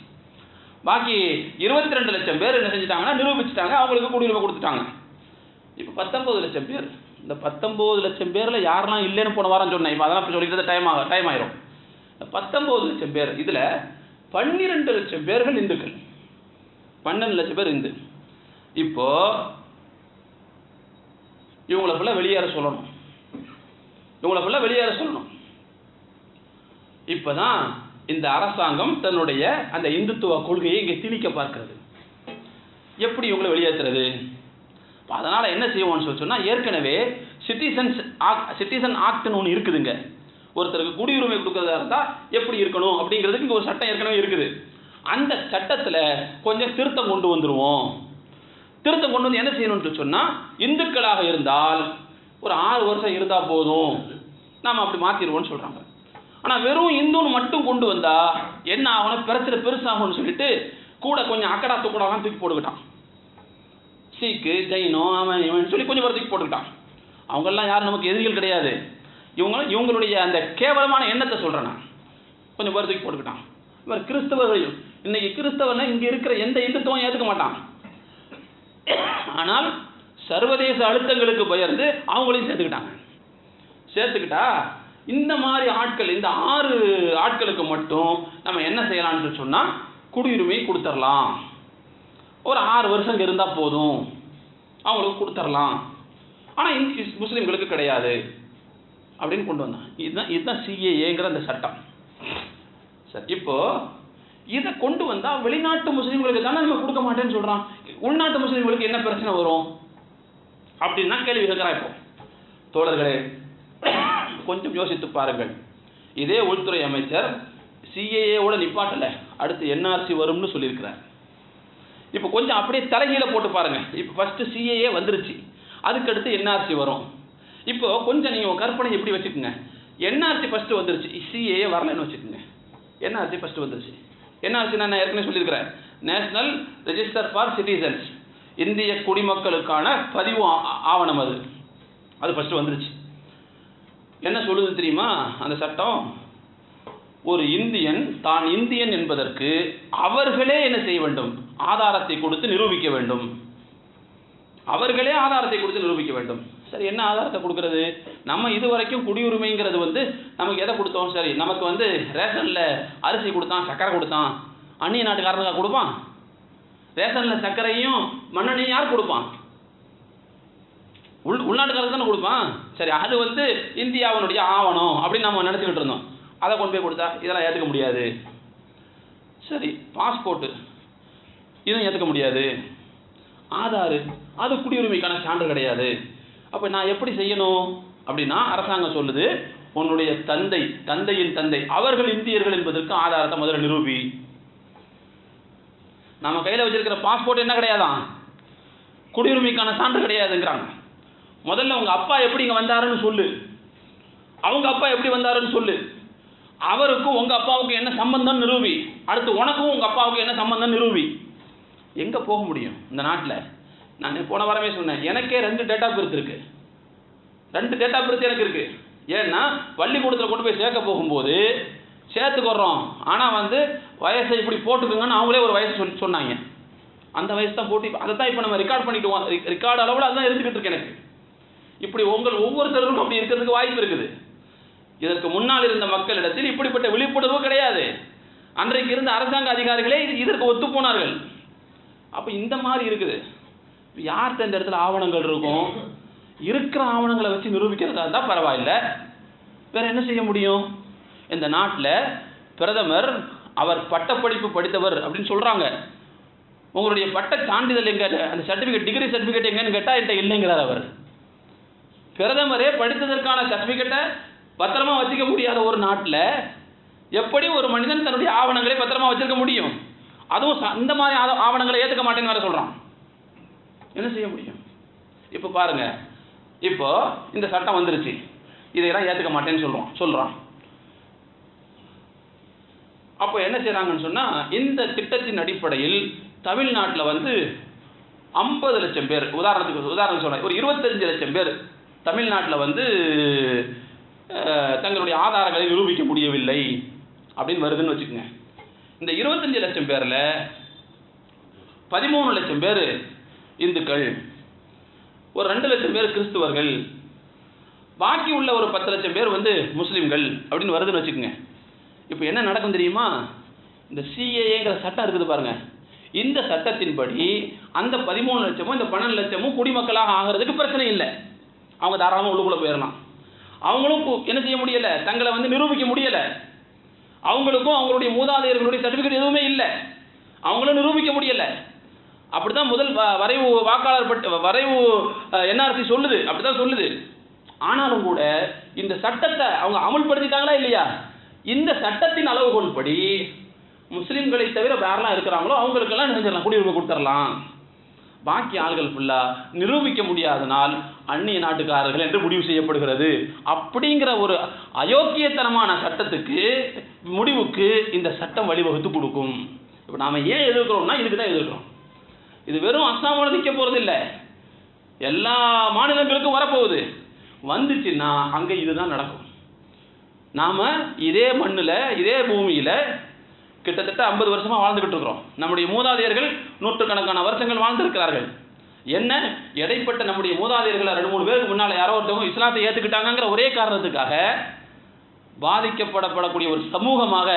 பாக்கி 22 லட்சம் பேர் என்ன செஞ்சுட்டாங்கன்னா நிரூபிச்சுட்டாங்க, அவங்களுக்கு குடியுரிமை கொடுத்துட்டாங்க. இப்போ 19 லட்சம் பேர். இந்த 19 லட்சம் பேரில் யாரெல்லாம் இல்லைன்னு போன வாரம் சொன்னேன். இப்போ அதெல்லாம் சொல்லிக்கிறது டைம் ஆயிரும். 19 லட்சம் பேர், இதில் 12 லட்சம் பேர்கள் இந்துக்கள், 12 லட்சம் பேர் இந்து. இப்போ இவங்களை ஃபுல்லாக வெளியேற சொல்லணும். இப்போதான் இந்த அரசாங்கம் தன்னுடைய அந்த இந்துத்துவ கொள்கையை இங்கே திணிக்க பார்க்கிறது. எப்படி இவங்களை வெளியேற்றுறது? அதனால் என்ன செய்வோம்னு சொன்னால், ஏற்கனவே சிட்டிசன் ஆக்ட்னு ஒன்று இருக்குதுங்க. ஒருத்தருக்கு குடியுரிமை கொடுக்கறதா இருந்தால் எப்படி இருக்கணும் அப்படிங்கிறதுக்கு இங்கே ஒரு சட்டம் ஏற்கனவே இருக்குது. அந்த சட்டத்தில் கொஞ்சம் திருத்தம் கொண்டு வந்துடுவோம். திருத்தம் கொண்டு வந்து என்ன செய்யணும்னு சொன்னால், இந்துக்களாக இருந்தால் ஒரு 6 வருஷம் இருந்தால் போதும், நாம் அப்படி மாற்றிடுவோம்னு சொல்கிறாங்க. ஆனால் வெறும் இந்துன்னு மட்டும் கொண்டு வந்தால் என்ன ஆகணும், பிரச்சனை பெருசாகும்னு சொல்லிட்டு கூட கொஞ்சம் அக்கடா துக்கடாலாம் தூக்கி போட்டுக்கிட்டான். சீக்கு, ஜெயினோ, அவன் இவன் சொல்லி கொஞ்சம் பேர் தூக்கி போட்டுக்கிட்டான். அவங்கெல்லாம் யாரும் நமக்கு எதிரிகள் கிடையாது. இவங்களுடைய அந்த கேவலமான எண்ணத்தை சொல்கிறேன் நான். கொஞ்சம் பேர் தூக்கி போட்டுக்கிட்டான். இவர் கிறிஸ்தவர்கள், இன்னைக்கு கிறிஸ்தவனை இங்கே இருக்கிற எந்த இந்துத்துவம் ஏற்றுக்க மாட்டான். ஆனால் சர்வதேச அழுத்தங்களுக்கு பயந்து அவங்களையும் சேர்த்துக்கிட்டா இந்த மாதிரி ஆட்கள், இந்த 6 ஆட்களுக்கு மட்டும் நம்ம என்ன செய்யலாம்னு சொன்னால், குடியுரிமை கொடுத்துடலாம். ஒரு 6 வருஷம் இங்கே இருந்தால் போதும், அவங்களுக்கு கொடுத்துடலாம். ஆனால் முஸ்லீம்களுக்கு கிடையாது அப்படின்னு கொண்டு வந்தான். இதுதான் சிஏஏங்கிற அந்த சட்டம். சரி, இப்போ இதை கொண்டு வந்தால் வெளிநாட்டு முஸ்லீம்களுக்கு தானே நம்ம கொடுக்க மாட்டேன்னு சொல்கிறான். உள்நாட்டு முஸ்லீம்களுக்கு என்ன பிரச்சனை வரும் அப்படின்னா கேள்வி கேட்குறான். இப்போ தோழர்களே, கொஞ்சம் யோசித்து பாருங்கள். இதே உள்துறை அமைச்சர் சிஏஏவோட நிப்பாட்டல, அடுத்து என்ஆர்சி வரும்னு சொல்லியிருக்கிறார். இப்போ கொஞ்சம் அப்படியே தலைகீழ போட்டு பாருங்க. இப்போ ஃபர்ஸ்ட் சிஏஏ வந்துருச்சு, அதுக்கடுத்து என்ஆர்சி வரும். இப்போ கொஞ்சம் நீங்கள் கற்பனை எப்படி வச்சுக்கோங்க, என்ஆர்சி ஃபர்ஸ்ட் வந்துருச்சு, சிஏஏ வரலன்னு வச்சுக்கோங்க. என்ஆர்சி ஃபர்ஸ்ட் வந்துருச்சு. என்ஆர்சி நான் ஏற்கனவே சொல்லியிருக்கிறேன், நேஷனல் ரெஜிஸ்டர் ஃபார் சிட்டிசன்ஸ், இந்திய குடிமக்களுக்கான பதிவு ஆவணம். அது ஃபர்ஸ்ட் வந்துருச்சு. என்ன சொல்லுது தெரியுமா அந்த சட்டம்? ஒரு இந்தியன் தான் இந்தியன் என்பதற்கு அவர்களே என்ன செய்ய வேண்டும், ஆதாரத்தை கொடுத்து நிரூபிக்க வேண்டும். அவர்களே ஆதாரத்தை கொடுத்து நிரூபிக்க வேண்டும். சரி, என்ன ஆதாரத்தை கொடுக்கறது? நம்ம இதுவரைக்கும் குடியுரிமைங்கிறது நமக்கு எதை கொடுத்தோம்? சரி, நமக்கு ரேஷனில் அரிசி கொடுத்தான், சர்க்கரை கொடுத்தான். அந்நிய நாட்டுக்காரனுக்காக கொடுப்பான்? ரேஷனில் சர்க்கரையும் மண்ணெண்ணையும் யார் கொடுப்பான்? உள்நாட்டுக்காரருக்கு தானே கொடுப்பான். சரி, அது இந்தியாவினுடைய ஆவணம் அப்படின்னு நம்ம நினச்சிக்கிட்டு இருந்தோம். அதை கொண்டு போய் கொடுத்தா இதெல்லாம் ஏற்றுக்க முடியாது. சரி, பாஸ்போர்ட்டு இதுவும் ஏற்றுக்க முடியாது. ஆதார் அது குடியுரிமைக்கான சான்று கிடையாது. அப்போ நான் எப்படி செய்யணும் அப்படின்னா, அரசாங்கம் சொல்லுது, உன்னுடைய தந்தையின் தந்தை அவர்கள் இந்தியர்கள் என்பதற்கு ஆதாரத்தை முதல்ல நிரூபி. நம்ம கையில் வச்சிருக்கிற பாஸ்போர்ட் என்ன கிடையாதான், குடியுரிமைக்கான சான்று கிடையாதுங்கிறாங்க. முதல்ல உங்கள் அப்பா எப்படி இங்கே வந்தாருன்னு சொல்லு, அவங்க அப்பா எப்படி வந்தாருன்னு சொல்லு, அவருக்கும் உங்கள் அப்பாவுக்கும் என்ன சம்பந்தம் நிரூபி, அடுத்து உனக்கும் உங்கள் அப்பாவுக்கும் என்ன சம்பந்தம் நிரூபி. எங்கே போக முடியும் இந்த நாட்டில்? நான் போன வாரமே சொன்னேன், எனக்கே 2 டேட் ஆஃப் பர்த் இருக்குது. 2 டேட் ஆஃப் பர்த் எனக்கு இருக்குது. ஏன்னா பள்ளிக்கூடத்தில் கொண்டு போய் சேர்க்க போகும்போது சேர்த்துக்கிறோம், ஆனால் வயசை இப்படி போட்டுக்கோங்கன்னு அவங்களே ஒரு வயசு சொன்னாங்க. அந்த வயசு தான் போட்டு அதை தான் இப்போ நம்ம ரெக்கார்ட் பண்ணிட்டு ரெக்கார்டு அளவில் அதுதான் இருந்துக்கிட்டு இருக்கு எனக்கு. இப்படி ஒவ்வொருத்தருக்கும் அப்படி இருக்கிறதுக்கு வாய்ப்பு இருக்குது. இதற்கு முன்னால் இருந்த மக்களிடத்தில் இப்படிப்பட்ட விழிப்புணர்வு கிடையாது. அன்றைக்கு இருந்த அரசாங்க அதிகாரிகளே இதற்கு ஒத்து போனார்கள். அப்போ இந்த மாதிரி இருக்குது. யார்கிட்ட இந்த இடத்துல ஆவணங்கள் இருக்கும்? இருக்கிற ஆவணங்களை வச்சு நிரூபிக்கிறதா இருந்தால் பரவாயில்லை, வேற என்ன செய்ய முடியும்? இந்த நாட்டில் பிரதமர் அவர் பட்டப்படிப்பு படித்தவர் அப்படின்னு சொல்றாங்க. உங்களுடைய பட்ட சான்றிதழ் எங்க, அந்த சர்டிபிகேட், டிகிரி சர்டிபிகேட் எங்கன்னு கேட்டா என்கிட்ட இல்லைங்கிறார் அவர். பிரதமரே படித்ததற்கான சர்டிபிகேட்டை பத்திரமா வச்சுக்க முடியாத ஒரு நாட்டில் எப்படி ஒரு மனிதன் தன்னுடைய ஆவணங்களை பத்திரமா வச்சிருக்க முடியும்? அதுவும் இந்த மாதிரி ஆவணங்களை ஏற்றுக்க மாட்டேன்னு வேற சொல்றான். என்ன செய்ய முடியும்? இப்போ பாருங்க, இப்போ இந்த சட்டம் வந்துருச்சு, இதையெல்லாம் ஏற்றுக்க மாட்டேன்னு சொல்றான். அப்போ என்ன செய்யறாங்கன்னு சொன்னா, இந்த திட்டத்தின் அடிப்படையில் தமிழ்நாட்டில் 50 லட்சம் பேர், உதாரணத்துக்கு சொல்றேன், ஒரு 25 லட்சம் பேர் தமிழ்நாட்டில் தங்களுடைய ஆதாரங்களை நிரூபிக்க முடியவில்லை அப்படின்னு வருதுன்னு வச்சுக்கோங்க. இந்த 25 லட்சம் பேர்ல 13 லட்சம் பேர் இந்துக்கள், ஒரு 2 லட்சம் பேர் கிறிஸ்துவர்கள், பாக்கி உள்ள ஒரு 10 லட்சம் பேர் முஸ்லிம்கள் அப்படின்னு வருதுன்னு வச்சுக்கோங்க. இப்போ என்ன நடக்கும் தெரியுமா? இந்த சிஏஏங்கிற சட்டம் இருக்குது பாருங்க, இந்த சட்டத்தின்படி அந்த 13 லட்சமும் இந்த 12 லட்சமும் குடிமக்களாக ஆகிறதுக்கு பிரச்சனை இல்லை. அவங்க தாராளமாக உள்ளுக்குள்ள போயிடலாம். அவங்களும் என்ன செய்ய முடியல, தங்களை நிரூபிக்க முடியல. அவங்களுக்கும் அவங்களுடைய மூதாதையர்களுடைய சர்டிபிகேட் எதுவுமே இல்லை, அவங்களும் நிரூபிக்க முடியல. அப்படித்தான் முதல் வரைவு வாக்காளர் வரைவு என்ஆர்சி சொல்லுது, அப்படித்தான் சொல்லுது. ஆனாலும் கூட இந்த சட்டத்தை அவங்க அமல்படுத்திட்டாங்களா இல்லையா? இந்த சட்டத்தின் அளவுகோல் படி முஸ்லிம்களை தவிர வேறெல்லாம் இருக்கிறாங்களோ அவங்களுக்கெல்லாம் நினைச்சிடலாம், குடியுரிமை கொடுத்துடலாம். பாக்கி ஆள்கள் ஃபுல்லா நிரூபிக்க முடியாதனால் அந்நிய நாட்டுக்காரர்கள் என்று முடிவு செய்யப்படுகிறது. அப்படிங்கிற ஒரு அயோக்கியத்தனமான சட்டத்துக்கு முடிவுக்கு இந்த சட்டம் வழிவகுத்து கொடுக்கும். இப்போ நாம ஏன் எதிர்க்கிறோம்னா இதுக்கு தான் எதிர்க்கிறோம். இது வெறும் அஸ்ஸாமோட நிற்க போறது இல்லை, எல்லா மாநிலங்களுக்கும் வரப்போகுது. வந்துச்சுன்னா அங்கே இதுதான் நடக்கும். நாம இதே மண்ணில் இதே பூமியில் கிட்டத்தட்ட 50 வருஷமா வாழ்ந்துகிட்டு இருக்கிறோம். நம்முடைய மூதாதையர்கள் நூற்றுக்கணக்கான வருஷங்கள் வாழ்ந்திருக்கிறார்கள். என்ன இடைப்பட்ட நம்முடைய மூதாதையர்கள் 2-3 பேருக்கு முன்னால் யாரோ ஒருத்தவங்க இஸ்லாத்தை ஏற்றுக்கிட்டாங்கிற ஒரே காரணத்துக்காக பாதிக்கப்படக்கூடிய ஒரு சமூகமாக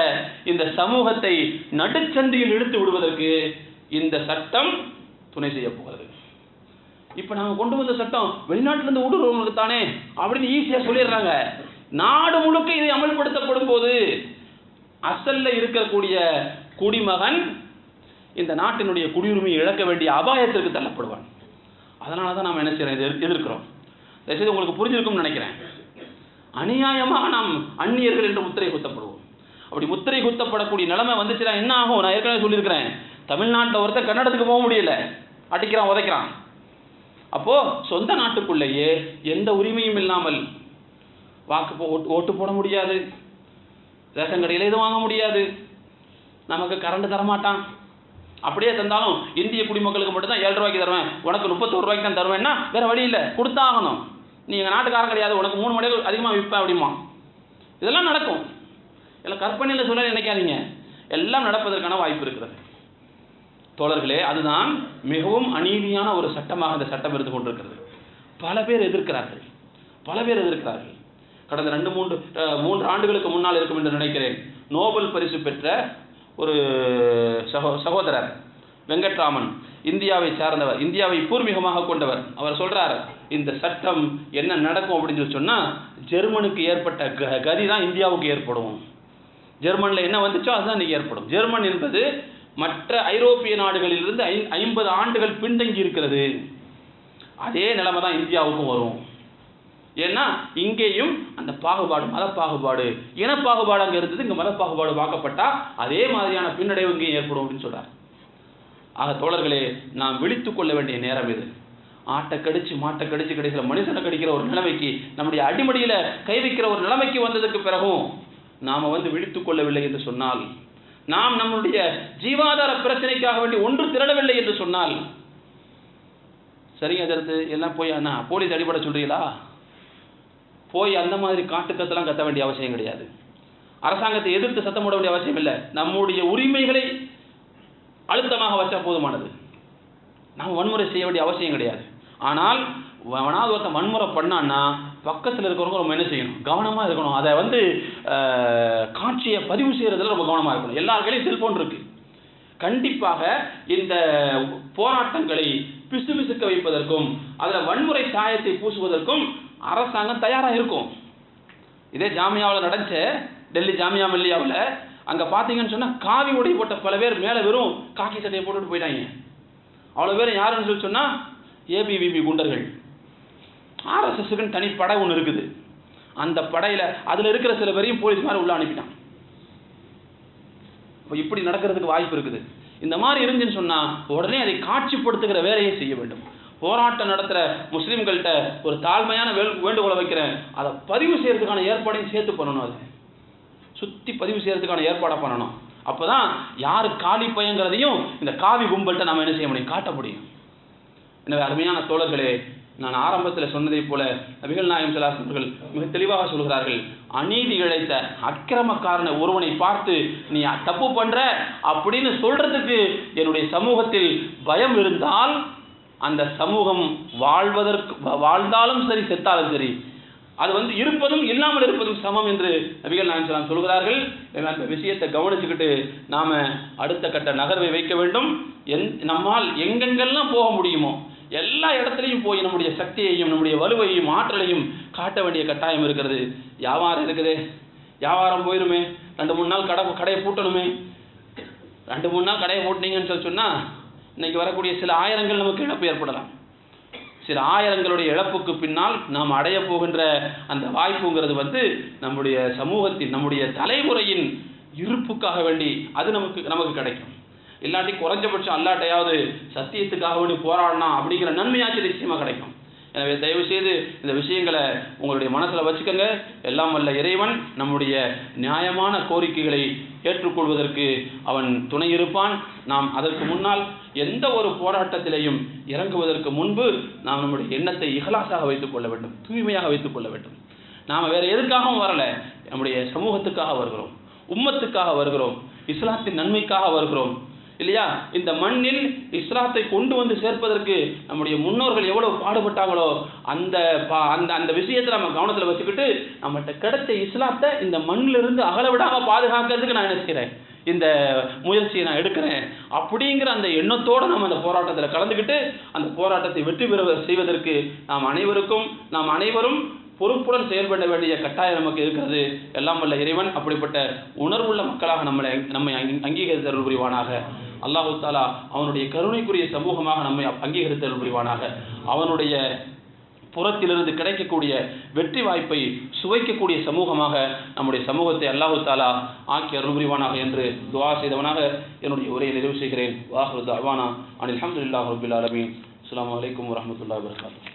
இந்த சமூகத்தை நடுச்சந்தியில் இழுத்து விடுவதற்கு இந்த சட்டம் துணை செய்ய போகிறது. இப்போ நாங்கள் கொண்டு வந்த சட்டம் வெளிநாட்டிலிருந்து ஊடுருவங்களுக்கு தானே அப்படின்னு ஈஸியாக சொல்லிடுறாங்க. நாடு முழுக்க இதை அமல்படுத்தப்படும் போது அசல்ல இருக்கக்கூடிய குடிமகன் இந்த நாட்டினுடைய குடியுரிமையை இழக்க வேண்டிய அபாயத்திற்கு தள்ளப்படுவான். அதனால தான் நாம் என்ன செய்யறோம், எதிர்க்கிறோம். தயவுசெய்து உங்களுக்கு புரிஞ்சிருக்கும்னு நினைக்கிறேன். அநியாயமாக நாம் அந்நியர்கள் என்று முத்திரை குத்தப்படுவோம். அப்படி முத்திரை குத்தப்படக்கூடிய நிலைமை வந்துச்சுன்னா என்ன ஆகும்? நான் ஏற்கனவே சொல்லியிருக்கிறேன், தமிழ்நாட்டில் ஒருத்தர் கன்னடத்துக்கு போக முடியல, அடிக்கிறான் உதைக்கிறான். அப்போ சொந்த நாட்டுக்குள்ளேயே எந்த உரிமையும் இல்லாமல் ஓட்டு போட முடியாது, ரேஷன் கடையில் எதுவும் வாங்க முடியாது, நமக்கு கரண்ட் தரமாட்டான். அப்படியே தந்தாலும் இந்திய குடிமக்களுக்கு மட்டும்தான் 7 ரூபாய்க்கு தருவேன், உனக்கு 31 ரூபாய்க்கு தான் தருவேன்னா வேற வழி இல்லை, கொடுத்தாகணும். நீ எங்கள் நாட்டுக்காரன் கிடையாது, உனக்கு 3 மடங்கு அதிகமாக விற்பேன் அப்படிமா. இதெல்லாம் நடக்கும். எல்லாம் கற்பனையில் சொல்ல நினைக்காதீங்க, எல்லாம் நடப்பதற்கான வாய்ப்பு இருக்கிறது. தோழர்களே, அதுதான் மிகவும் அநீதியான ஒரு சட்டமாக இந்த சட்டம் இருந்து கொண்டிருக்கிறது. பல பேர் எதிர்க்கிறார்கள். கடந்த 2-3 ஆண்டுகளுக்கு முன்னால் இருக்கும் என்று நினைக்கிறேன், நோபல் பரிசு பெற்ற ஒரு சகோதரர் வெங்கட்ராமன், இந்தியாவை சார்ந்தவர், இந்தியாவை பூர்வீகமாக கொண்டவர். அவர் சொல்றார், இந்த சட்டம் என்ன நடக்கும் அப்படின்னு சொன்னா ஜெர்மனுக்கு ஏற்பட்ட கதி தான் இந்தியாவுக்கு ஏற்படும். ஜெர்மனில் என்ன வந்துச்சோ அதுதான் இன்னைக்கு ஏற்படும். ஜெர்மன் என்பது மற்ற ஐரோப்பிய நாடுகளிலிருந்து 50 ஆண்டுகள் பின்தங்கி இருக்கிறது. அதே நிலைமை தான் இந்தியாவுக்கும் வரும். ஏன்னா இங்கேயும் அந்த பாகுபாடு, மத பாகுபாடு, இனப்பாகுபாடு அங்கே இருந்தது, இங்கே மத பாகுபாடு பார்க்கப்பட்டா அதே மாதிரியான பின்னடைவு இங்கேயும் ஏற்படும் அப்படின்னு சொல்றார். ஆக தோழர்களே, நாம் விழித்துக் கொள்ள வேண்டிய நேரம் இது. ஆட்டை கடிச்சு மாட்டை கடிச்சு கடைசியில் மனுஷனை கடிக்கிற ஒரு நிலைமைக்கு, நம்முடைய அடிமடியில் கை வைக்கிற ஒரு நிலைமைக்கு வந்ததுக்கு பிறகும் நாம் விழித்துக் கொள்ளவில்லை என்று சொன்னால், நாம் நம்முடைய ஜீவாதார பிரச்சனைக்காக வேண்டி ஒன்று திரளவில்லை என்று சொன்னால், சரிங்க அதற்கு எல்லாம் போய் அண்ணா போலீஸ் அடிபட சொல்றீங்களா? போய் அந்த மாதிரி காட்டுக்கத்தெல்லாம் கத்த வேண்டிய அவசியம் கிடையாது. அரசாங்கத்தை எதிர்த்து சத்தம் போட வேண்டிய அவசியம் இல்லை. நம்முடைய உரிமைகளை அழுத்தமாக வச்சா போதுமானது. நாம் வன்முறை செய்ய வேண்டிய அவசியம் கிடையாது. ஆனால் அவனாவது ஒருத்தன் வன்முறை பண்ணான்னா பக்கத்தில் இருக்கிறவங்க ரொம்ப என்ன செய்யணும், கவனமாக இருக்கணும். அதை காட்சியை பதிவு செய்கிறதுல ரொம்ப கவனமாக இருக்கணும். எல்லாருக்கையும் செல்ஃபோன் இருக்குது. கண்டிப்பாக இந்த போராட்டங்களை பிசுபிசுக்க வைப்பதற்கும் அதில் வன்முறை சாயத்தை பூசுவதற்கும் அரசாங்கம் தயாராக இருக்கும். இதே ஜாமியாவில் நடந்துச்சு, டெல்லி ஜாமியா மில்லியாவில். அங்கே பார்த்தீங்கன்னு சொன்னால் காவி உடை போட்ட பல பேர் மேலே வெறும் காக்கி சட்டையை போட்டுட்டு போயிட்டாங்க. அவ்வளோ பேர் யாருன்னு சொல்லி சொன்னால் ஏபிவிபி குண்டர்கள். ஆர்எஸ்எஸ்க்குன்னு தனி படை ஒன்று இருக்குது. அந்த படையில் அதில் இருக்கிற சில பேரையும் போலீஸ் மாதிரி உள்ள அனுப்பிட்டான். இப்போ இப்படி நடக்கிறதுக்கு வாய்ப்பு இருக்குது. இந்த மாதிரி இருந்துச்சுன்னு சொன்னால் உடனே அதை காட்சிப்படுத்துகிற வேலையை செய்ய வேண்டும். போராட்டம் நடத்துகிற முஸ்லீம்கள்கிட்ட ஒரு தாழ்மையான வேண்டுகோளை வைக்கிறேன், அதை பதிவு செய்யறதுக்கான ஏற்பாடையும் சேர்த்து பண்ணணும். அதை சுற்றி பதிவு செய்யறதுக்கான ஏற்பாடை பண்ணணும். அப்போ தான் யார் காலி பையங்கிறதையும் இந்த காவி கும்பல்கிட்ட நம்ம என்ன செய்ய முடியும், காட்ட முடியும். எனவே அருமையான தோழர்களே, நான் ஆரம்பத்தில் சொன்னதை போல நபிகள் நாயகம் ஸல்லல்லாஹு அலைஹி வஸல்லம் அவர்கள் மிக தெளிவாக சொல்கிறார்கள், அநீதி இழைத்த அக்கிரமக்காரனை ஒருவனை பார்த்து நீ தப்பு பண்ற அப்படின்னு சொல்றதுக்கு என்னுடைய சமூகத்தில் பயம் இருந்தால் அந்த சமூகம் வாழ்ந்தாலும் சரி செத்தாலும் சரி அது இருப்பதும் இல்லாமல் இருப்பதும் சமம் என்று நபிகள் நாயகம் ஸல்லல்லாஹு அலைஹி வஸல்லம் சொல்கிறார்கள். அந்த விஷயத்தை கவனிச்சுக்கிட்டு நாம அடுத்த கட்ட நகர்வை வைக்க வேண்டும். நம்மால் எங்கெங்கெல்லாம் போக முடியுமோ எல்லா இடத்துலையும் போய் நம்முடைய சக்தியையும் நம்முடைய வலுவையும் ஆற்றலையும் காட்ட வேண்டிய கட்டாயம் இருக்கிறது. வியாபாரம் இருக்குது, வியாபாரம் போயிருமே, 2-3 நாள் கடையை பூட்டணுமே. 2-3 நாள் கடையை பூட்டினீங்கன்னு சொன்னால் இன்னைக்கு வரக்கூடிய சில ஆயிரங்கள் நமக்கு இழப்பு ஏற்படலாம். சில ஆயிரங்களுடைய இழப்புக்கு பின்னால் நாம் அடைய போகின்ற அந்த வாய்ப்புங்கிறது நம்முடைய சமூகத்தின் நம்முடைய தலைமுறையின் இருப்புக்காக வேண்டி அது நமக்கு கிடைக்கும். இல்லாட்டி குறைஞ்சபட்சம் அல்லாட்டையாவது சத்தியத்துக்காக வேண்டி போராடனா அப்படிங்கிற நன்மையாச்சு நிச்சயமாக கிடைக்கும். எனவே தயவு செய்து இந்த விஷயங்களை உங்களுடைய மனசில் வச்சுக்கோங்க. எல்லாம் வல்ல இறைவன் நம்முடைய நியாயமான கோரிக்கைகளை ஏற்றுக்கொள்வதற்கு அவன் துணை இருப்பான். நாம் அதற்கு முன்னால் எந்த ஒரு போராட்டத்திலையும் இறங்குவதற்கு முன்பு நாம் நம்முடைய எண்ணத்தை இஹ்லாஸாக வைத்துக் கொள்ள வேண்டும், தூய்மையாக வைத்துக் கொள்ள வேண்டும். நாம் வேறு எதுக்காகவும் வரலை, நம்முடைய சமூகத்துக்காக வருகிறோம், உம்மத்துக்காக வருகிறோம், இஸ்லாத்தின் நன்மைக்காக வருகிறோம் இல்லையா? இந்த மண்ணில் இஸ்லாத்தை கொண்டு வந்து சேர்ப்பதற்கு நம்முடைய முன்னோர்கள் எவ்வளவு பாடுபட்டாங்களோ அந்த அந்த விஷயத்தை நம்ம கவனத்தில் வச்சுக்கிட்டு நம்மகிட்ட கிடைச்ச இஸ்லாத்தை இந்த மண்ணிலிருந்து அகல விடாமல் பாதுகாக்கிறதுக்கு நான் என்ன செய்கிறேன், இந்த முயற்சியை நான் எடுக்கிறேன் அப்படிங்கிற அந்த எண்ணத்தோடு நம்ம அந்த போராட்டத்தில் கலந்துக்கிட்டு அந்த போராட்டத்தை வெற்றி பெற செய்வதற்கு நாம் அனைவரும் பொறுப்புடன் செயல்பட வேண்டிய கட்டாயம் நமக்கு இருக்கிறது. எல்லாம் வல்ல இறைவன் அப்படிப்பட்ட உணர்வுள்ள மக்களாக நம்மை அங்கீகரித்தல் புரிவானாக. அல்லாஹு தாலா அவனுடைய கருணைக்குரிய சமூகமாக நம்மை அங்கீகரித்தல் புரிவானாக. அவனுடைய புறத்திலிருந்து கிடைக்கக்கூடிய வெற்றி வாய்ப்பை சுவைக்கக்கூடிய சமூகமாக நம்முடைய சமூகத்தை அல்லாஹு தாலா ஆக்கி அருள் புரிவானாக என்று துஆ செய்தவனாக என்னுடைய உரையை நிறைவு செய்கிறேன். வாஹிரு தஅவானா அனில் ஹம்துலில்லாஹி ரப்பில் ஆலமீன். அஸ்ஸலாமு அலைக்கும் வரஹ்மத்துல்லாஹி வபரகாத்துஹு.